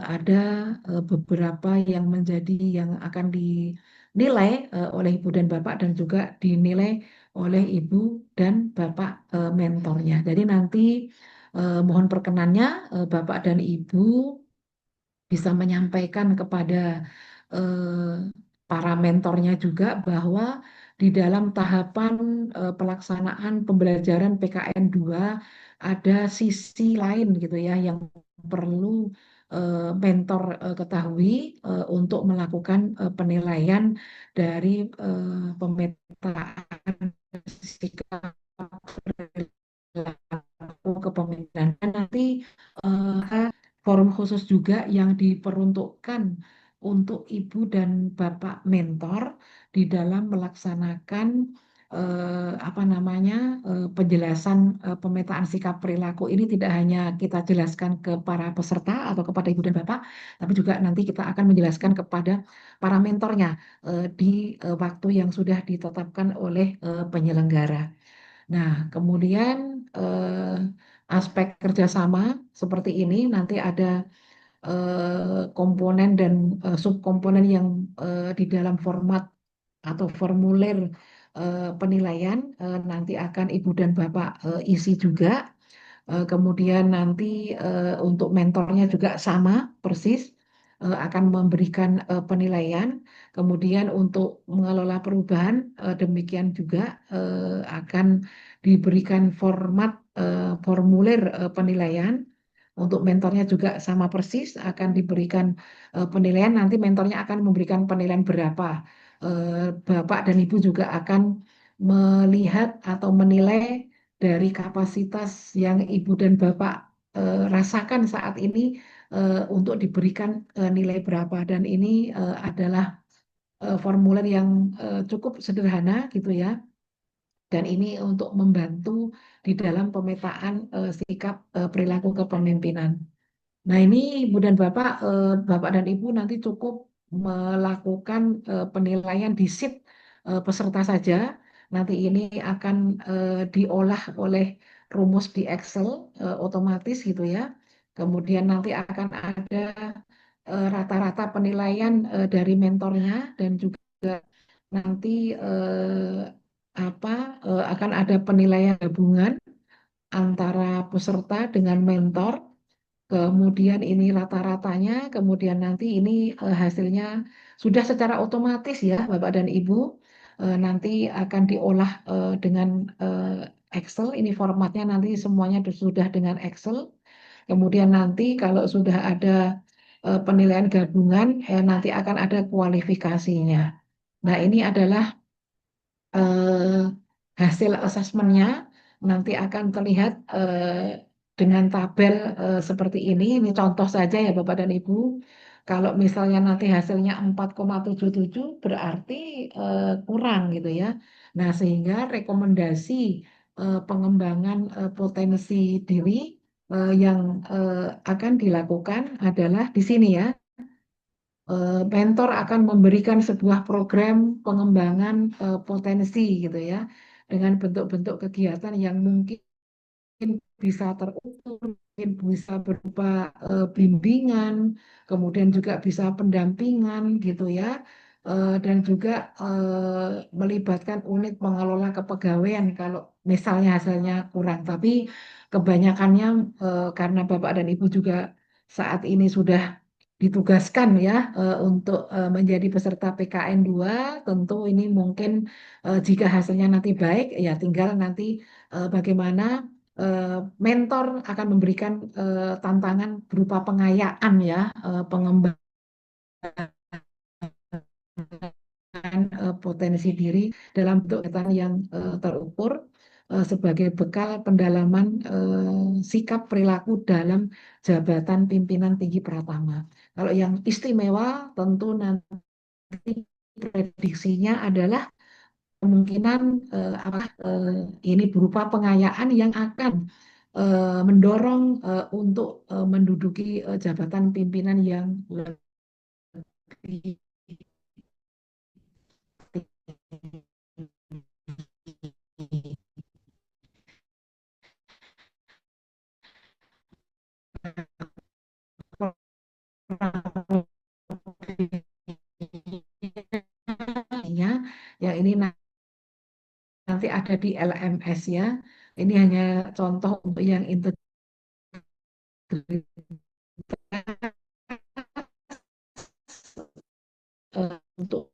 ada beberapa yang menjadi yang akan dinilai oleh Ibu dan Bapak dan juga dinilai oleh Ibu dan Bapak mentornya. Jadi nanti mohon perkenannya Bapak dan Ibu bisa menyampaikan kepada eh, para mentornya juga bahwa di dalam tahapan pelaksanaan pembelajaran PKN 2 ada sisi lain gitu ya yang perlu mentor ketahui untuk melakukan penilaian dari pemetaan sikap perilaku kepemimpinan. Dan nanti forum khusus juga yang diperuntukkan untuk ibu dan bapak mentor di dalam melaksanakan apa namanya penjelasan pemetaan sikap perilaku ini. Tidak hanya kita jelaskan ke para peserta atau kepada ibu dan bapak, tapi juga nanti kita akan menjelaskan kepada para mentornya di waktu yang sudah ditetapkan oleh penyelenggara. Nah, kemudian aspek kerjasama seperti ini nanti ada komponen dan subkomponen yang di dalam format atau formulir penilaian nanti akan Ibu dan Bapak isi juga. Kemudian nanti untuk mentornya juga sama persis. akan memberikan penilaian. Kemudian untuk mengelola perubahan demikian juga akan diberikan formulir penilaian. Untuk mentornya juga sama persis akan diberikan penilaian. Nanti mentornya akan memberikan penilaian berapa. Bapak dan Ibu juga akan melihat atau menilai dari kapasitas yang Ibu dan Bapak rasakan saat ini untuk diberikan nilai berapa. Dan ini adalah formulir yang cukup sederhana gitu ya. Dan ini untuk membantu di dalam pemetaan sikap perilaku kepemimpinan. Nah, ini Ibu dan Bapak, Bapak dan Ibu nanti cukup melakukan penilaian di sheet peserta saja. Nanti ini akan diolah oleh rumus di Excel otomatis gitu ya. Kemudian nanti akan ada rata-rata penilaian dari mentornya dan juga nanti akan ada penilaian gabungan antara peserta dengan mentor. Kemudian ini rata-ratanya, kemudian nanti ini hasilnya sudah secara otomatis ya Bapak dan Ibu. Nanti akan diolah dengan Excel. Ini formatnya nanti semuanya sudah dengan Excel. Kemudian nanti kalau sudah ada penilaian gabungan, nanti akan ada kualifikasinya. Nah, ini adalah eh, hasil asesmennya nanti akan terlihat dengan tabel seperti ini. Ini contoh saja ya Bapak dan Ibu. Kalau misalnya nanti hasilnya 4,77 berarti kurang gitu ya. Nah, sehingga rekomendasi pengembangan potensi diri yang akan dilakukan adalah di sini ya. Mentor akan memberikan sebuah program pengembangan potensi gitu ya, dengan bentuk-bentuk kegiatan yang mungkin bisa terukur, mungkin bisa berupa bimbingan, kemudian juga bisa pendampingan gitu ya, dan juga melibatkan unit pengelola kepegawaian kalau misalnya hasilnya kurang. Tapi kebanyakannya karena Bapak dan Ibu juga saat ini sudah ditugaskan ya untuk menjadi peserta PKN 2, tentu ini mungkin jika hasilnya nanti baik ya tinggal nanti bagaimana mentor akan memberikan tantangan berupa pengayaan ya, pengembangan potensi diri dalam bentuk kegiatan yang terukur sebagai bekal pendalaman sikap perilaku dalam jabatan pimpinan tinggi pratama. Kalau yang istimewa tentu nanti prediksinya adalah kemungkinan ini berupa pengayaan yang akan mendorong untuk menduduki jabatan pimpinan yang lebih tinggi. Ya, ini nanti ada di LMS ya. Ini hanya contoh untuk yang integritas untuk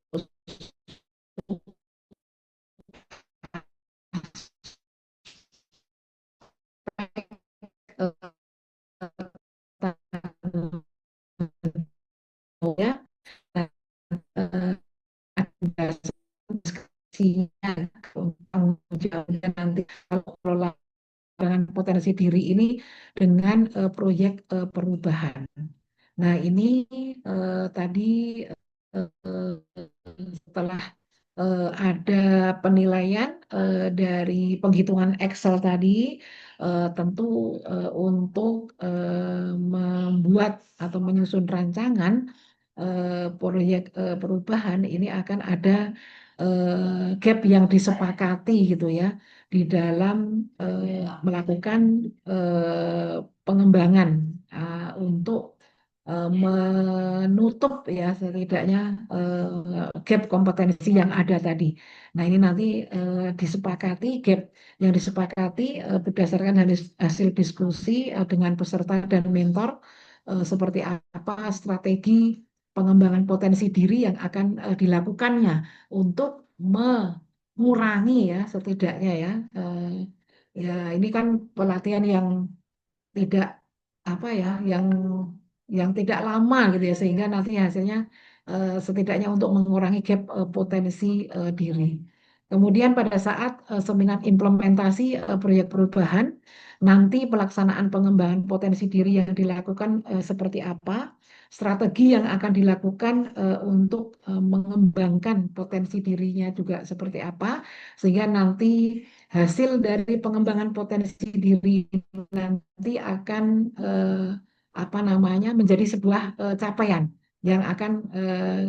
ya. Nah, ada diskusinya tanggung jawabnya nanti kalau kelola dengan potensi diri ini dengan proyek perubahan. Nah, ini tadi setelah ada penilaian dari penghitungan Excel tadi, tentu untuk membuat atau menyusun rancangan proyek perubahan ini akan ada gap yang disepakati gitu ya di dalam melakukan pengembangan untuk menutup ya setidaknya gap kompetensi yang ada tadi. Nah, ini nanti disepakati gap yang disepakati berdasarkan hasil diskusi dengan peserta dan mentor seperti apa strategi pengembangan potensi diri yang akan dilakukannya untuk mengurangi ya setidaknya ya. Ya ini kan pelatihan yang tidak apa ya yang tidak lama gitu ya sehingga nanti hasilnya setidaknya untuk mengurangi gap potensi diri. Kemudian pada saat seminar implementasi proyek perubahan nanti pelaksanaan pengembangan potensi diri yang dilakukan seperti apa, strategi yang akan dilakukan untuk mengembangkan potensi dirinya juga seperti apa, sehingga nanti hasil dari pengembangan potensi diri nanti akan apa namanya menjadi sebuah capaian yang akan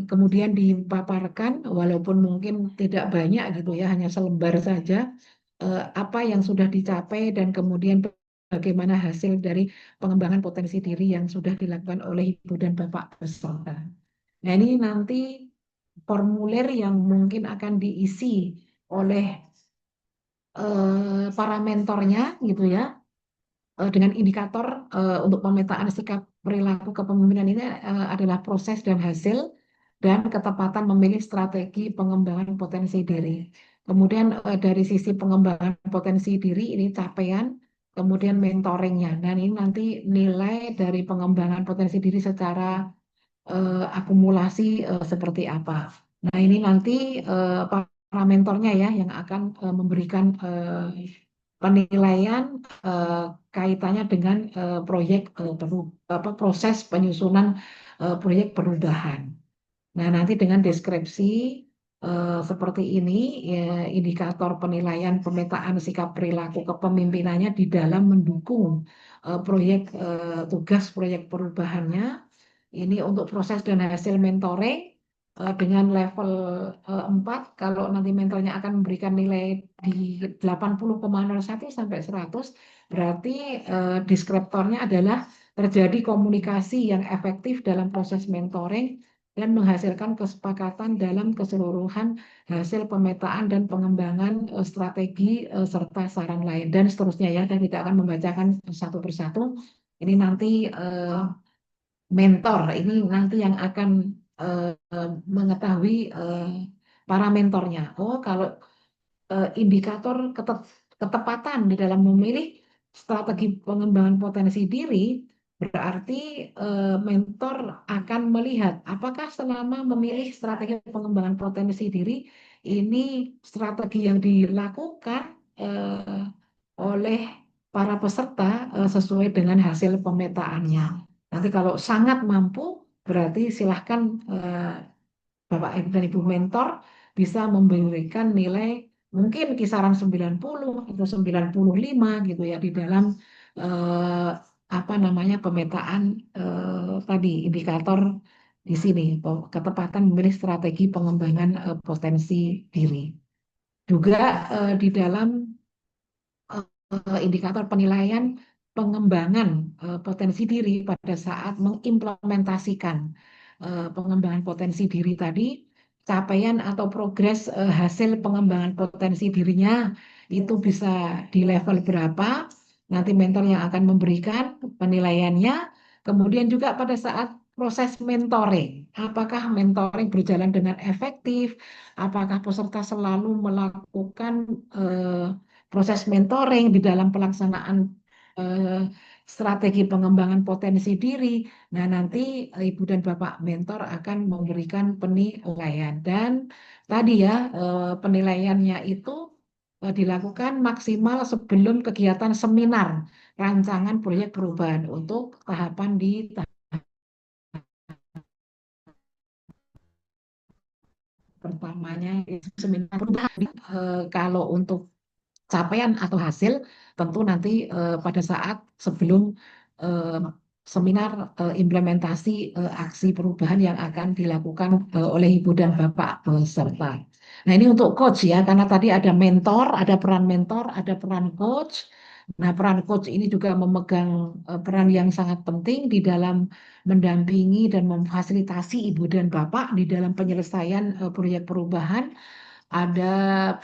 kemudian dipaparkan walaupun mungkin tidak banyak gitu ya hanya selembar saja apa yang sudah dicapai dan kemudian bagaimana hasil dari pengembangan potensi diri yang sudah dilakukan oleh Ibu dan Bapak peserta. Nah, ini nanti formulir yang mungkin akan diisi oleh para mentornya gitu ya dengan indikator untuk pemetaan sikap perilaku kepemimpinan ini adalah proses dan hasil dan ketepatan memilih strategi pengembangan potensi diri. Kemudian dari sisi pengembangan potensi diri ini capaian, kemudian mentoringnya. Dan ini nanti nilai dari pengembangan potensi diri secara akumulasi seperti apa. Nah ini nanti para mentornya ya yang akan memberikan penilaian kaitannya dengan proyek proses penyusunan proyek perubahan. Nah, nanti dengan deskripsi seperti ini, ya, indikator penilaian pemetaan sikap perilaku kepemimpinannya di dalam mendukung proyek tugas proyek perubahannya. Ini untuk proses dan hasil mentoring dengan level 4, kalau nanti mentornya akan memberikan nilai di 80,01 sampai 100, berarti deskriptornya adalah terjadi komunikasi yang efektif dalam proses mentoring dan menghasilkan kesepakatan dalam keseluruhan hasil pemetaan dan pengembangan strategi serta saran lain dan seterusnya ya. Dan tidak akan membacakan satu persatu. Ini nanti mentor ini nanti yang akan mengetahui para mentornya. Oh, kalau indikator ketepatan di dalam memilih strategi pengembangan potensi diri, berarti mentor akan melihat apakah selama memilih strategi pengembangan potensi diri ini strategi yang dilakukan oleh para peserta sesuai dengan hasil pemetaannya. Nanti kalau sangat mampu, berarti silahkan Bapak Ibu dan Ibu mentor bisa memberikan nilai mungkin kisaran 90 atau 95 gitu ya di dalam eh, apa namanya pemetaan tadi indikator di sini ketepatan memilih strategi pengembangan potensi diri. Juga di dalam indikator penilaian pengembangan potensi diri pada saat mengimplementasikan pengembangan potensi diri tadi, capaian atau progres hasil pengembangan potensi dirinya itu bisa di level berapa, nanti mentor yang akan memberikan penilaiannya, kemudian juga pada saat proses mentoring, apakah mentoring berjalan dengan efektif, apakah peserta selalu melakukan proses mentoring di dalam pelaksanaan eh, strategi pengembangan potensi diri. Nah, nanti Ibu dan Bapak mentor akan memberikan penilaian. Dan tadi ya, penilaiannya itu dilakukan maksimal sebelum kegiatan seminar rancangan proyek perubahan untuk tahapan di tahap pertamanya seminar perubahan. Kalau untuk capaian atau hasil tentu nanti pada saat sebelum eh, seminar implementasi aksi perubahan yang akan dilakukan oleh Ibu dan Bapak peserta. Nah, ini untuk coach ya, karena tadi ada mentor, ada peran coach. Nah, peran coach ini juga memegang peran yang sangat penting di dalam mendampingi dan memfasilitasi Ibu dan Bapak di dalam penyelesaian proyek perubahan. Ada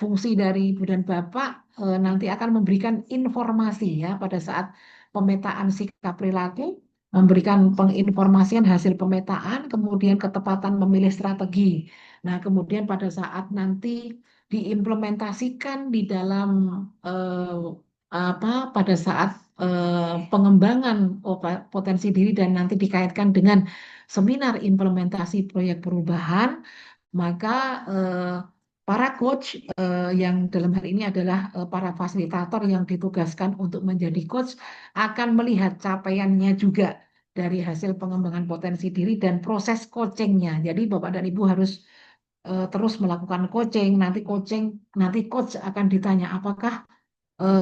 fungsi dari Ibu dan Bapak nanti akan memberikan informasi ya pada saat pemetaan sikap perilaku memberikan penginformasian hasil pemetaan, kemudian ketepatan memilih strategi. Nah, kemudian pada saat nanti diimplementasikan di dalam pada saat pengembangan potensi diri dan nanti dikaitkan dengan seminar implementasi proyek perubahan, maka para coach yang dalam hal ini adalah para fasilitator yang ditugaskan untuk menjadi coach akan melihat capaiannya juga dari hasil pengembangan potensi diri dan proses coachingnya. Jadi Bapak dan Ibu harus terus melakukan coaching. Nanti coach akan ditanya apakah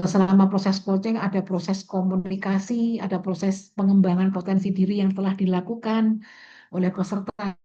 selama proses coaching ada proses komunikasi, ada proses pengembangan potensi diri yang telah dilakukan oleh peserta.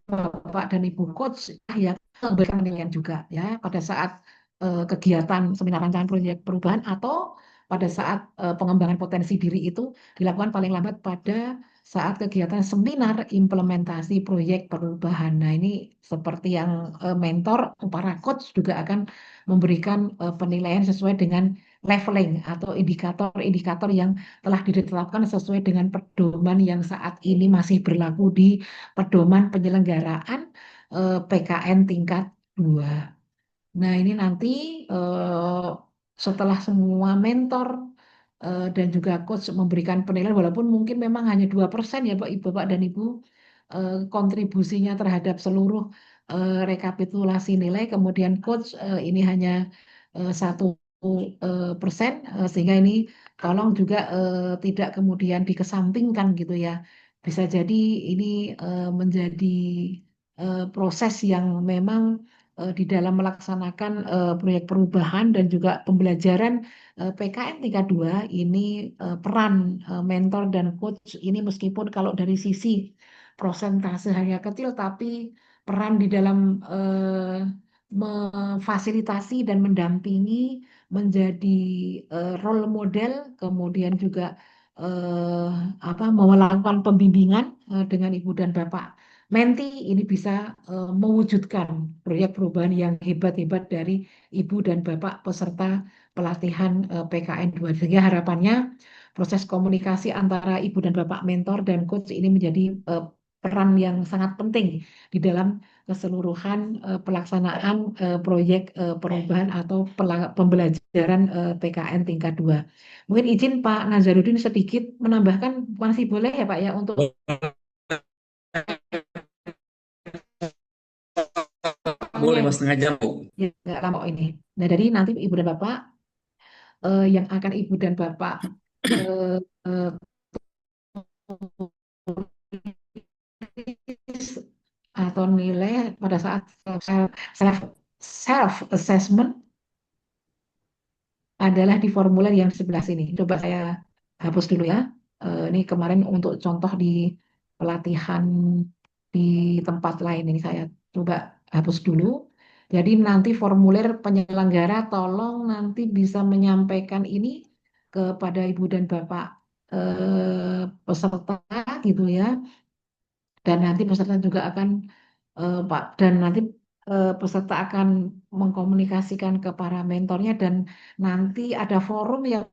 Bapak dan Ibu coach yang memberikan penilaian juga ya pada saat kegiatan seminar rancangan proyek perubahan atau pada saat pengembangan potensi diri itu dilakukan paling lambat pada saat kegiatan seminar implementasi proyek perubahan. Nah, ini seperti yang mentor, para coach juga akan memberikan penilaian sesuai dengan leveling atau indikator-indikator yang telah ditetapkan sesuai dengan pedoman yang saat ini masih berlaku di pedoman penyelenggaraan PKN tingkat 2. Nah, ini nanti eh, setelah semua mentor dan juga coach memberikan penilaian, walaupun mungkin memang hanya 2% ya Pak, Bapak dan Ibu, kontribusinya terhadap seluruh rekapitulasi nilai, kemudian coach ini hanya 1%, sehingga ini tolong juga tidak kemudian dikesampingkan gitu ya. Bisa jadi ini menjadi proses yang memang di dalam melaksanakan proyek perubahan dan juga pembelajaran PKN tingkat 2 ini peran mentor dan coach ini meskipun kalau dari sisi prosentase hanya kecil tapi peran di dalam memfasilitasi dan mendampingi menjadi role model kemudian juga eh, melakukan pembimbingan dengan Ibu dan Bapak Menti ini bisa mewujudkan proyek perubahan yang hebat-hebat dari Ibu dan Bapak peserta pelatihan PKN 2. Sehingga harapannya proses komunikasi antara Ibu dan Bapak mentor dan coach ini menjadi peran yang sangat penting di dalam keseluruhan pelaksanaan proyek perubahan atau pembelajaran PKN tingkat 2. Mungkin izin Pak Nazarudin sedikit menambahkan, masih boleh ya Pak ya untuk Boleh Mas, setengah jam, Bu. ya, nggak lama ini. Nah, dari nanti Ibu dan Bapak yang akan Ibu dan Bapak eh, eh, tulis atau nilai pada saat self self assessment adalah di formulir yang sebelah sini. Coba saya hapus dulu ya. Ini kemarin untuk contoh di pelatihan di tempat lain ini saya coba hapus dulu. Jadi nanti formulir penyelenggara tolong nanti bisa menyampaikan ini kepada Ibu dan Bapak peserta gitu ya. Dan nanti peserta juga akan Pak dan nanti peserta akan mengkomunikasikan ke para mentornya dan nanti ada forum yang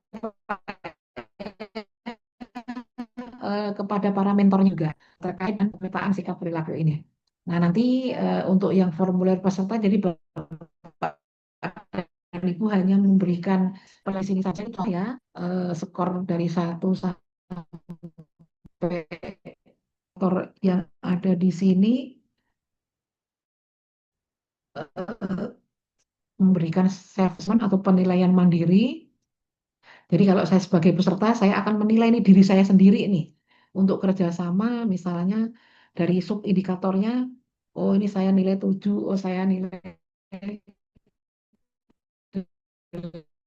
kepada para mentor juga terkait dengan pemetaan sikap perilaku ini. Nah, nanti untuk yang formulir peserta jadi Bapak dan Ibu hanya memberikan pada sini saja itu ya skor dari 1 sampai skor yang ada di sini memberikan assessment atau penilaian mandiri. Jadi kalau saya sebagai peserta, saya akan menilai ini diri saya sendiri nih untuk kerjasama, misalnya dari sub indikatornya, oh ini saya nilai 7, oh saya nilai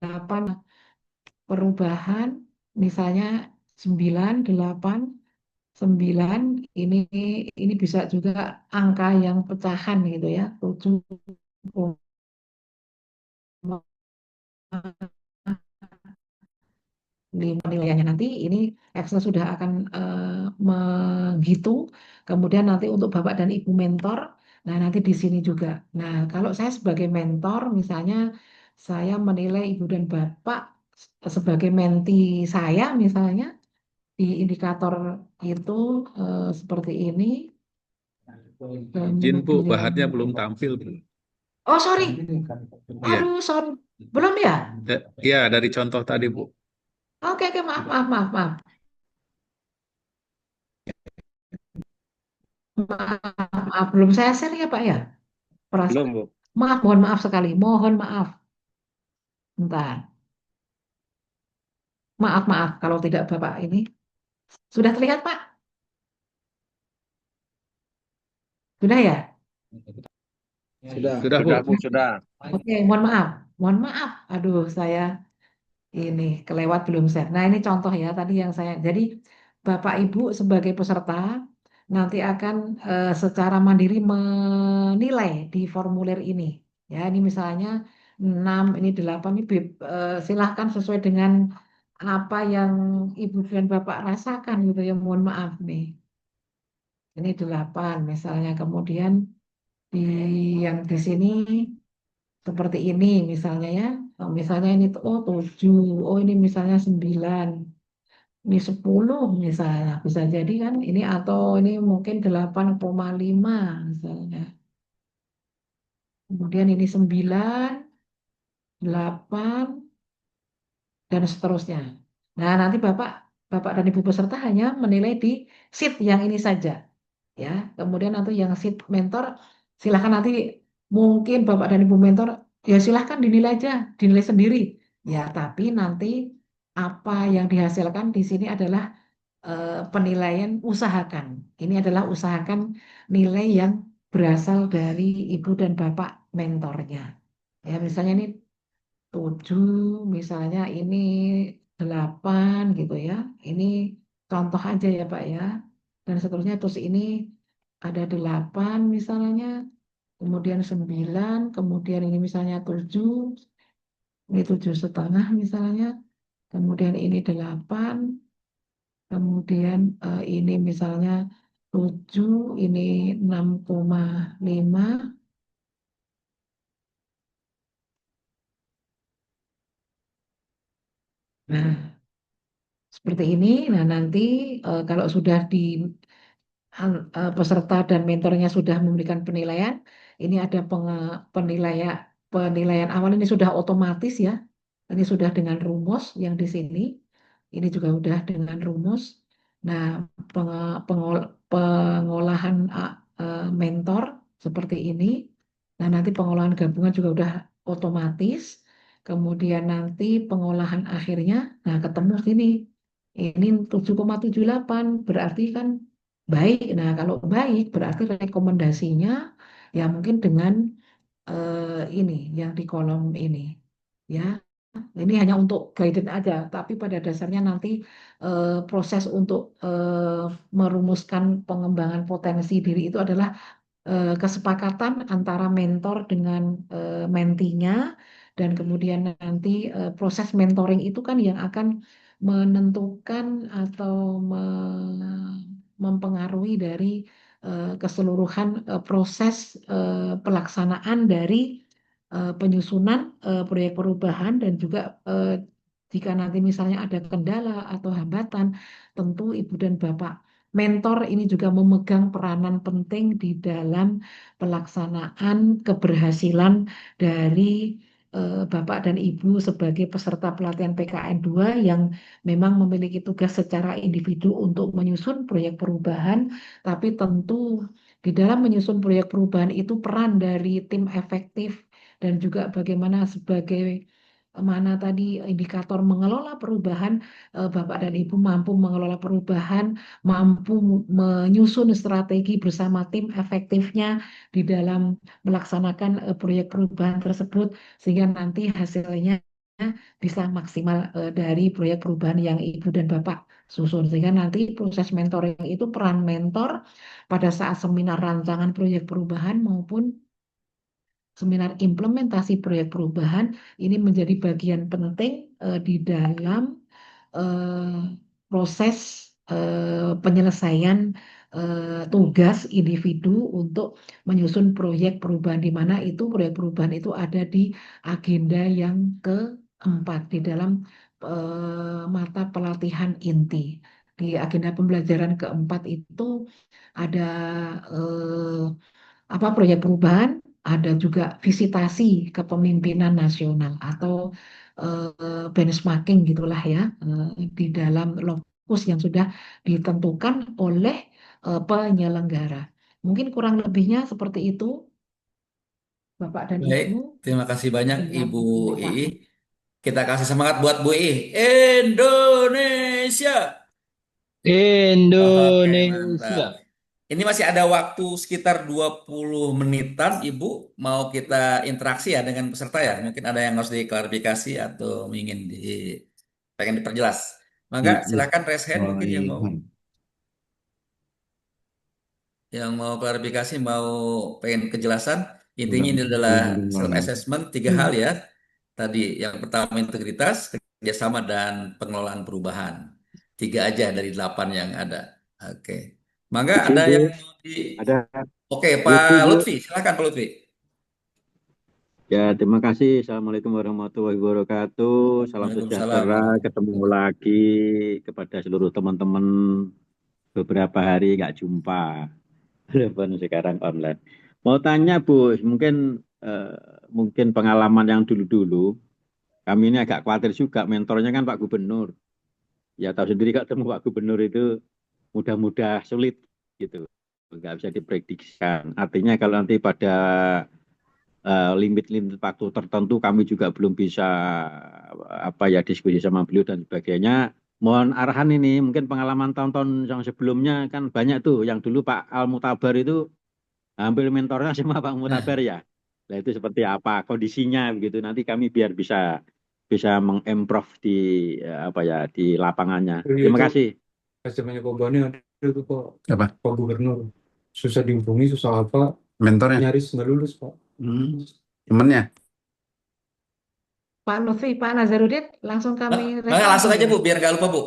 8, perubahan misalnya 9, 8, 9, ini bisa juga angka yang pecahan gitu ya, 7, di penilaiannya nanti ini Excel sudah akan menghitung kemudian nanti untuk Bapak dan Ibu mentor nah nanti di sini juga nah kalau saya sebagai mentor misalnya saya menilai Ibu dan Bapak sebagai menti saya misalnya di indikator itu seperti ini. Izin Bu, Kemudian, bahannya belum tampil Bu. oh sorry, Iya, aduh sorry, belum ya? Iya dari contoh tadi Bu. Oke, oke, maaf, maaf, maaf, maaf. Maaf, maaf, belum saya share ya Pak ya. Belum, Bu. Maaf, mohon maaf sekali, mohon maaf. Bentar, maaf, maaf kalau tidak Bapak ini. Sudah terlihat Pak? Sudah ya? Sudah Bu. Sudah, Bu, sudah. Oke, mohon maaf, mohon maaf. Aduh, saya ini kelewat belum share. Nah, ini contoh ya tadi yang saya. Jadi Bapak Ibu sebagai peserta nanti akan secara mandiri menilai di formulir ini. Ya, ini misalnya 6, ini 8, ini silahkan sesuai dengan apa yang Ibu dan Bapak rasakan gitu ya. Mohon maaf nih. Ini 8 misalnya. Kemudian di yang di sini seperti ini misalnya ya. Oh, misalnya ini oh 7, oh ini misalnya 9, ini 10 misalnya. Bisa jadi kan ini atau ini mungkin 8,5 misalnya. Kemudian ini 9, 8 dan seterusnya. Nah, nanti Bapak Bapak dan Ibu peserta hanya menilai di sheet yang ini saja. Ya, kemudian nanti yang sheet mentor silahkan nanti mungkin Bapak dan Ibu mentor ya silahkan dinilai aja, dinilai sendiri. Ya, tapi nanti apa yang dihasilkan di sini adalah penilaian usahakan. Ini adalah usahakan nilai yang berasal dari Ibu dan Bapak mentornya. Ya, misalnya ini 7, misalnya ini 8 gitu ya. Ini contoh aja ya Pak ya. Dan seterusnya terus ini ada 8 misalnya, kemudian 9, kemudian ini misalnya 7, ini 7,5 misalnya, kemudian ini 8, kemudian ini misalnya 7, ini 6,5. Nah, seperti ini. Nah, nanti kalau sudah di peserta dan mentornya sudah memberikan penilaian, ini ada penilaian penilaian awal ini sudah otomatis ya. Ini sudah dengan rumus yang di sini. Ini juga sudah dengan rumus. Nah, pengolahan mentor seperti ini. Nah, nanti pengolahan gabungan juga sudah otomatis. Kemudian nanti pengolahan akhirnya, nah ketemu sini. Ini 7,78 berarti kan baik. Nah, kalau baik berarti rekomendasinya ya mungkin dengan ini yang di kolom ini. Ya, ini hanya untuk guidance aja, tapi pada dasarnya nanti proses untuk merumuskan pengembangan potensi diri itu adalah kesepakatan antara mentor dengan mentinya dan kemudian nanti proses mentoring itu kan yang akan menentukan atau mempengaruhi dari keseluruhan proses pelaksanaan dari penyusunan proyek perubahan dan juga jika nanti misalnya ada kendala atau hambatan, tentu Ibu dan Bapak mentor ini juga memegang peranan penting di dalam pelaksanaan keberhasilan dari Bapak dan Ibu sebagai peserta pelatihan PKN 2 yang memang memiliki tugas secara individu untuk menyusun proyek perubahan, tapi tentu di dalam menyusun proyek perubahan itu peran dari tim efektif dan juga bagaimana sebagai mana tadi indikator mengelola perubahan, Bapak dan Ibu mampu mengelola perubahan, mampu menyusun strategi bersama tim efektifnya di dalam melaksanakan proyek perubahan tersebut, sehingga nanti hasilnya bisa maksimal dari proyek perubahan yang Ibu dan Bapak susun. Sehingga nanti proses mentoring itu peran mentor pada saat seminar rancangan proyek perubahan maupun seminar implementasi proyek perubahan ini menjadi bagian penting di dalam eh, proses penyelesaian tugas individu untuk menyusun proyek perubahan di mana itu proyek perubahan itu ada di agenda yang keempat di dalam mata pelatihan inti. Di agenda pembelajaran keempat itu ada eh, apa proyek perubahan, ada juga visitasi kepemimpinan nasional atau benchmarking gitulah ya, di dalam lokus yang sudah ditentukan oleh penyelenggara. Mungkin kurang lebihnya seperti itu, Bapak dan Baik, Ibu. terima kasih banyak Dengan Ibu Ii. waktu. Kita kasih semangat buat Bu Ii. Indonesia. Oke, mantap. Indonesia. Ini masih ada waktu sekitar 20 menitan, Ibu. Mau kita interaksi ya dengan peserta ya? Mungkin ada yang harus diklarifikasi atau pengen diperjelas. Maka silakan raise hand mungkin yang mau klarifikasi, mau pengen kejelasan. Intinya ini adalah self assessment tiga hal ya. Tadi yang pertama integritas, kerjasama dan pengelolaan perubahan. Tiga aja dari 8 yang ada. Oke. Maka ada yang mau di Ada Oke, Lutfi, Pak Bu. Lutfi, silakan Pak Lutfi. Ya, terima kasih. Assalamualaikum warahmatullahi wabarakatuh. Salam Waalaikumsalam. sejahtera. Ketemu lagi kepada seluruh teman-teman. Beberapa hari nggak jumpa. Walaupun sekarang online. Mau tanya, Bu, mungkin pengalaman yang dulu-dulu. Kami ini agak khawatir juga. Mentornya kan Pak Gubernur. Ya, tahu sendiri kalau ketemu Pak Gubernur itu mudah-mudah sulit gitu. Nggak bisa diprediksikan. Artinya kalau nanti pada limit-limit waktu tertentu kami juga belum bisa diskusi sama beliau dan sebagainya. Mohon arahan ini, mungkin pengalaman tahun-tahun yang sebelumnya kan banyak tuh, yang dulu Pak Al Mutabar itu hampir mentornya sama Pak Mutabar ya. Nah itu seperti apa kondisinya begitu, nanti kami biar bisa mengimprove di lapangannya. Iya Terima itu kasih. zamannya Pak Bani ada itu Pak Apa? Pak Gubernur susah dihubungi susah apa Mentornya? nyaris nggak lulus Pak. Temennya? Pak Lutfi, Pak Nazarudin, langsung kami Maka respon langsung aja ya. Bu, biar nggak lupa Bu.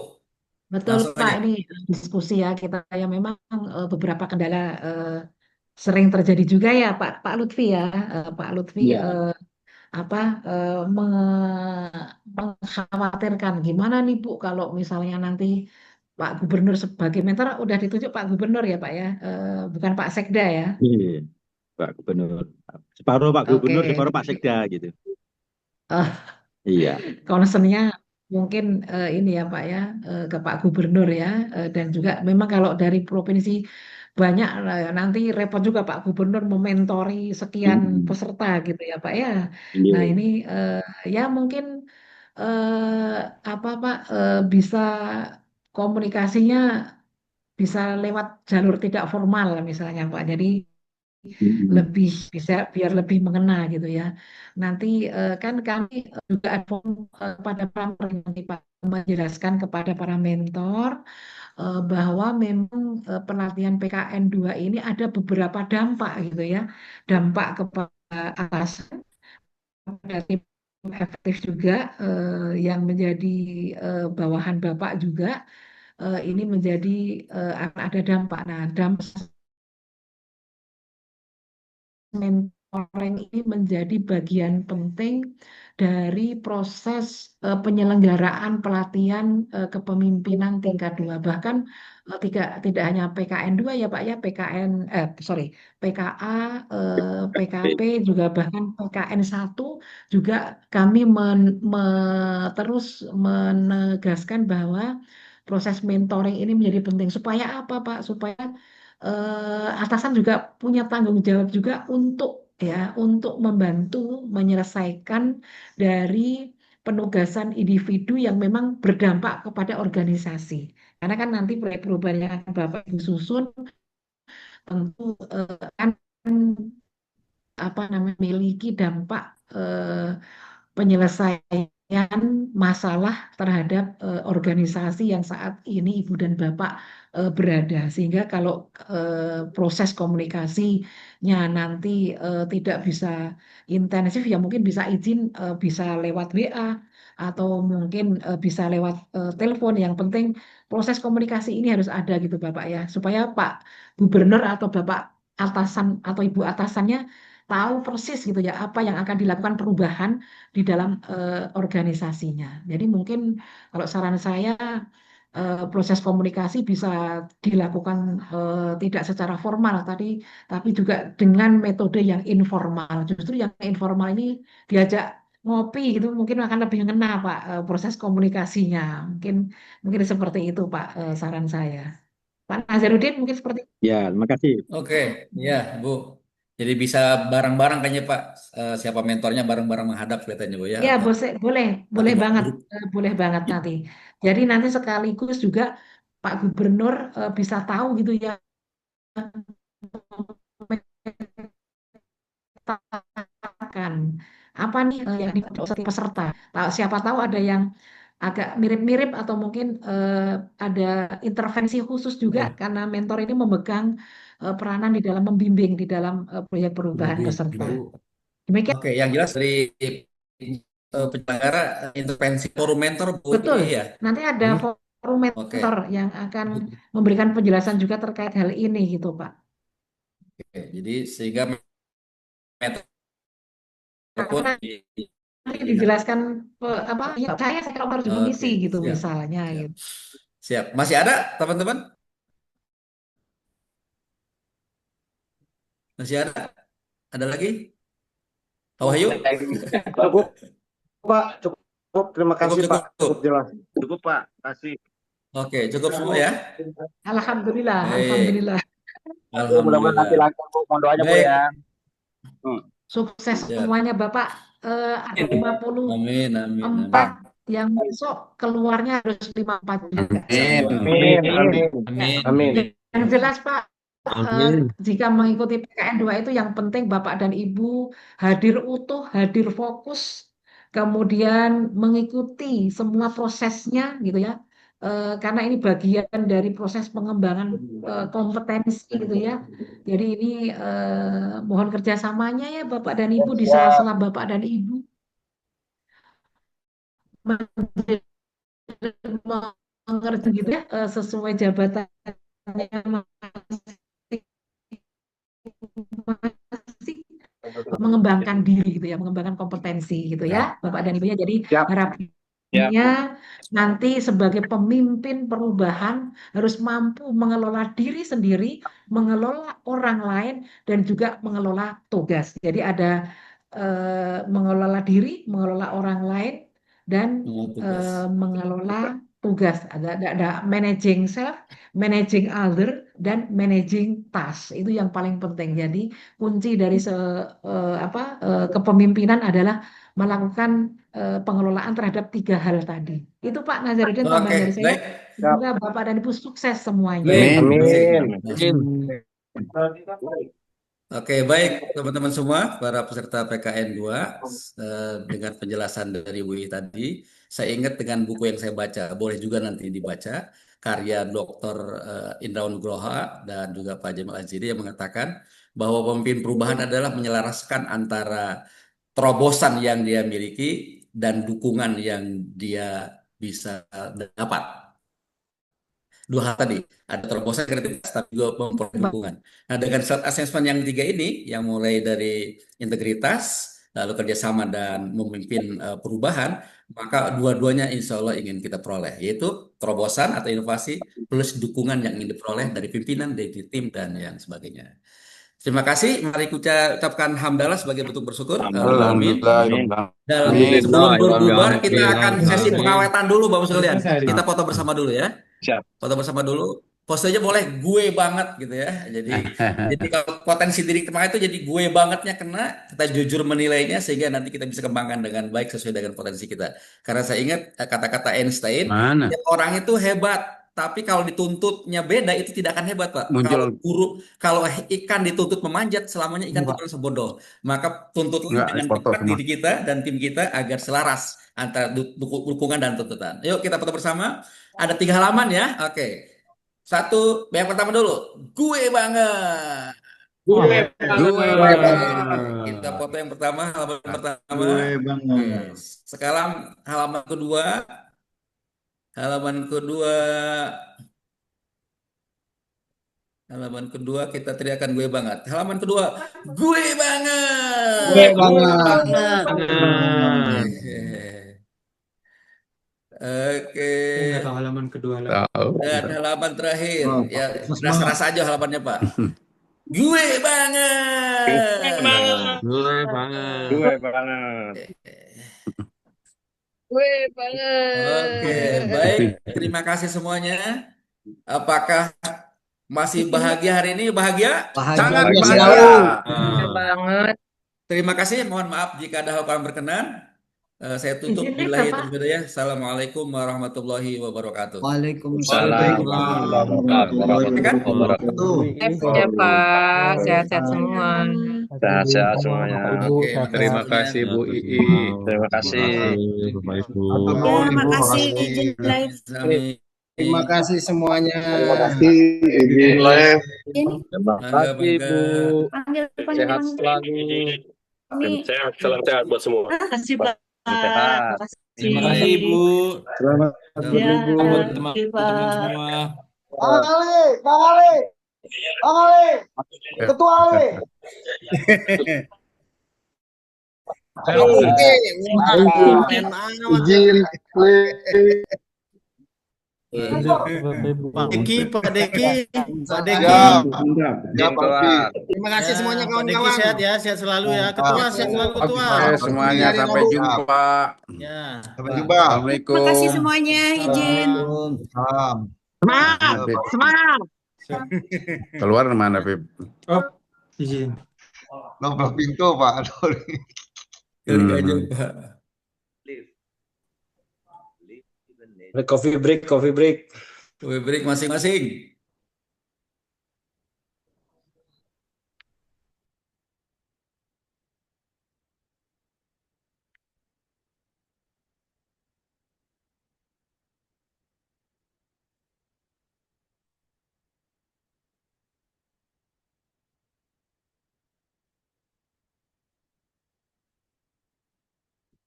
Betul Langsung Pak, aja. ini diskusi ya kita yang memang beberapa kendala sering terjadi juga ya Pak Lutfi ya. Pak Lutfi Iya. apa mengkhawatirkan gimana nih Bu kalau misalnya nanti Pak Gubernur sebagai mentor udah ditunjuk Pak Gubernur ya Pak ya, bukan Pak Sekda ya. Iya, Pak Gubernur. Separuh Pak Oke, Gubernur, separuh Pak jadi Sekda gitu. eh, Iya. concernnya mungkin ini ya Pak ya, ke Pak Gubernur ya, dan juga memang kalau dari provinsi banyak nanti repot juga Pak Gubernur mementori sekian Mm. peserta gitu ya Pak ya. Iya. Nah ini ya mungkin apa Pak, bisa komunikasinya bisa lewat jalur tidak formal misalnya Pak. Jadi Mm. lebih bisa biar lebih mengena gitu ya. Nanti kan kami juga ada pada para mentor, nanti Pak menjelaskan kepada para mentor bahwa memang pelatihan PKN 2 ini ada beberapa dampak gitu ya. Dampak kepada atasan, kepada tim efektif juga yang menjadi bawahan Bapak juga ini menjadi akan ada dampak. Nah, dampak mentoring ini menjadi bagian penting dari proses penyelenggaraan pelatihan kepemimpinan tingkat 2. Bahkan tidak hanya PKN 2 ya Pak ya, PKA, PKP juga bahkan PKN 1 juga kami terus menegaskan bahwa proses mentoring ini menjadi penting supaya apa Pak? Supaya atasan juga punya tanggung jawab juga untuk membantu menyelesaikan dari penugasan individu yang memang berdampak kepada organisasi. Karena kan nanti proyek perubahan yang akan Bapak Ibu susun tentu kan apa namanya memiliki dampak penyelesaian masalah terhadap organisasi yang saat ini Ibu dan Bapak berada. Sehingga kalau proses komunikasinya nanti tidak bisa intensif, ya mungkin bisa izin bisa lewat WA atau mungkin bisa lewat telepon. Yang penting proses komunikasi ini harus ada gitu Bapak ya, supaya Pak Gubernur atau Bapak atasan atau Ibu atasannya tahu persis gitu ya apa yang akan dilakukan perubahan di dalam organisasinya. Jadi mungkin kalau saran saya proses komunikasi bisa dilakukan tidak secara formal tadi, tapi juga dengan metode yang informal. Justru yang informal ini diajak ngopi gitu mungkin akan lebih ngena Pak proses komunikasinya. Mungkin mungkin seperti itu Pak saran saya. Pak Nazarudin mungkin seperti Ya, terima kasih. Oke, ya Bu. Jadi bisa bareng-barang kayaknya Pak. Siapa mentornya bareng-bareng menghadap kelihatannya Bu ya. ya Atau boleh satu boleh banget grup. boleh banget nanti. Jadi nanti sekaligus juga Pak Gubernur bisa tahu gitu ya memetakan apa nih yang dimaksud setiap peserta. Siapa tahu ada yang agak mirip-mirip atau mungkin ada intervensi khusus juga Oh, karena mentor ini memegang peranan di dalam membimbing di dalam proyek perubahan lebih peserta. Bu. Demikian Oke, yang jelas dari penyelenggara intervensi forum mentor Bu betul. ini ya. Nanti ada Hmm. forum mentor Oke. yang akan memberikan penjelasan juga terkait hal ini gitu, Pak. Oke. Jadi sehingga mentor pun Karena nanti dijelaskan apa ya, saya kalau harus mengisi Oke, gitu siap. misalnya Siap. gitu. Siap. Masih ada teman-teman? Masih ada? Ada lagi? Pak Wahyu? Cukup, Pak. Cukup. Terima Cukup, kasih, Pak. cukup. Cukup jelas. Cukup, Pak. Kasih. Oke, cukup semua ya. Alhamdulillah, Baik. alhamdulillah. Mudah-mudahan nanti Alhamdulillah. lancar, Bu. Mohon doanya, Bu, Baik. ya. Hmm. Sukses Siap. semuanya Bapak. Ada 54 Amin, amin, amin. yang masuk, keluarnya harus 54 juga. Insya Amin. Allah. Amin. Amin. Ya, Amin. Amin. yang jelas Pak, Amin. jika mengikuti PKN 2 itu yang penting Bapak dan Ibu hadir utuh, hadir fokus, kemudian mengikuti semua prosesnya gitu ya. Karena ini bagian dari proses pengembangan kompetensi gitu ya. Jadi ini mohon kerjasamanya ya Bapak dan Ibu di Siap. sela-sela Bapak dan Ibu mengerti gitu ya sesuai jabatannya masing-masing mengembangkan diri gitu ya, mengembangkan kompetensi gitu ya, Bapak dan Ibunya. Jadi Siap. harapannya nanti sebagai pemimpin perubahan harus mampu mengelola diri sendiri, mengelola orang lain, dan juga mengelola tugas. Jadi ada mengelola diri, mengelola orang lain, dan Tugas. mengelola tugas. Ada managing self, managing other, dan managing task. Itu yang paling penting. Jadi kunci dari kepemimpinan adalah melakukan pengelolaan terhadap 3 hal tadi. Itu Pak Nazarudin tambahan dari Oke, saya. baik. Siap. Semoga Bapak dan Ibu sukses semuanya. Baik. Amin. Terima kasih. Amin. Oke, baik teman-teman semua, para peserta PKN 2, dengan penjelasan dari Wi tadi, saya ingat dengan buku yang saya baca, boleh juga nanti dibaca, karya Dr. Indra Nugroha dan juga Pak Jamal Aziri yang mengatakan bahwa pemimpin perubahan adalah menyelaraskan antara terobosan yang dia miliki dan dukungan yang dia bisa dapat. 2 hal tadi, ada terobosan kreativitas tapi juga memperoleh dukungan. Nah, dengan self assessment yang 3 ini, yang mulai dari integritas, lalu kerjasama dan memimpin perubahan, maka dua-duanya insya Allah ingin kita peroleh, yaitu terobosan atau inovasi plus dukungan yang ingin diperoleh dari pimpinan, dari tim dan yang sebagainya. Terima kasih. Mari kita ucapkan hamdalah sebagai bentuk bersyukur. Allahumma amin. Alhamdulillah. Amin. Dan Amin. sebelum Alhamdulillah. berbubar, kita Alhamdulillah. akan sesi pengawetan dulu, Bapak sekalian. Kita Nah, foto bersama dulu ya. Siap. Foto bersama dulu. Posenya boleh gue banget gitu ya. Jadi kalau potensi diri kemarin itu jadi gue bangetnya kena, kita jujur menilainya sehingga nanti kita bisa kembangkan dengan baik sesuai dengan potensi kita. Karena saya ingat kata-kata Einstein, Mana? setiap orang itu hebat, tapi kalau dituntutnya beda itu tidak akan hebat, Pak. Muncul Kalau ikan dituntut memanjat, selamanya ikan itu merasa bodoh. Maka tuntutlah enggak dengan foto cepat semua. diri kita dan tim kita agar selaras antara dukungan dan tuntutan. Yuk kita foto bersama. Ada 3 halaman ya. Oke. Satu, yang pertama dulu. Gue banget. Gue Gue Kita banget. foto yang pertama, halaman pertama. Gue Oke. banget. Sekarang halaman kedua. Halaman kedua. Halaman kedua kita teriakan gue banget. Halaman kedua, gue banget. Gue banget. Banget. Oke. Saya nggak tahu halaman kedua lagi. Tahu. Dan halaman terakhir, Oh, ya semangat. rasa-rasa aja halamannya Pak. Gue banget. Gue banget. Gue banget. Gue Oke, banget. baik. Terima kasih semuanya. Apakah masih bahagia hari ini? Bahagia? Sangat Bahagia. bahagia. Gue banget. Terima kasih. Mohon maaf jika ada hal kurang berkenan. Saya tutup. Izin Billahi Bapak. taufiq wal hidayah. Assalamualaikum warahmatullahi wabarakatuh. Waalaikumsalam warahmatullahi wabarakatuh. Ya Pak, sehat-sehat semua. Sehat-sehat semuanya. Oke, Terima makasih kasih semuanya. Bu Ii. Terima kasih. Bapak Ibu. Ya, makasih izin live. Sami. Terima kasih semuanya. Terima kasih. Izin live. Terima Mangga, kasih mangga. Bu. Panggil Sehat selalu. Ini. Sehat, salam sehat buat semua. Makasih Pak. Sehat. Terima kasih Ibu. Selamat Ya, Bu. Teman-teman makasih, Pak. semua. Ketua Ali. Izin. Pak Deki, Pak Deki, Pak Deki. Siap. Siap, Pak. Terima kasih semuanya Pak Deki kawan-kawan. sehat ya, sehat selalu ya. Ketua sehat selalu ketua. Oke semuanya sampai jumpa. Ya. Sampai jumpa. Assalamualaikum. Makasih semuanya, izin. Salam. Semangat, Pip. semangat. Keluar mana Pip? Oh, izin. Nongkrong pintu Pak. Klik aja Pak. Coffee break, coffee break. Kue break masing-masing.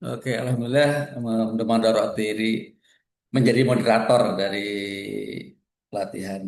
Oke, alhamdulillah udah mandorot diri menjadi moderator dari pelatihan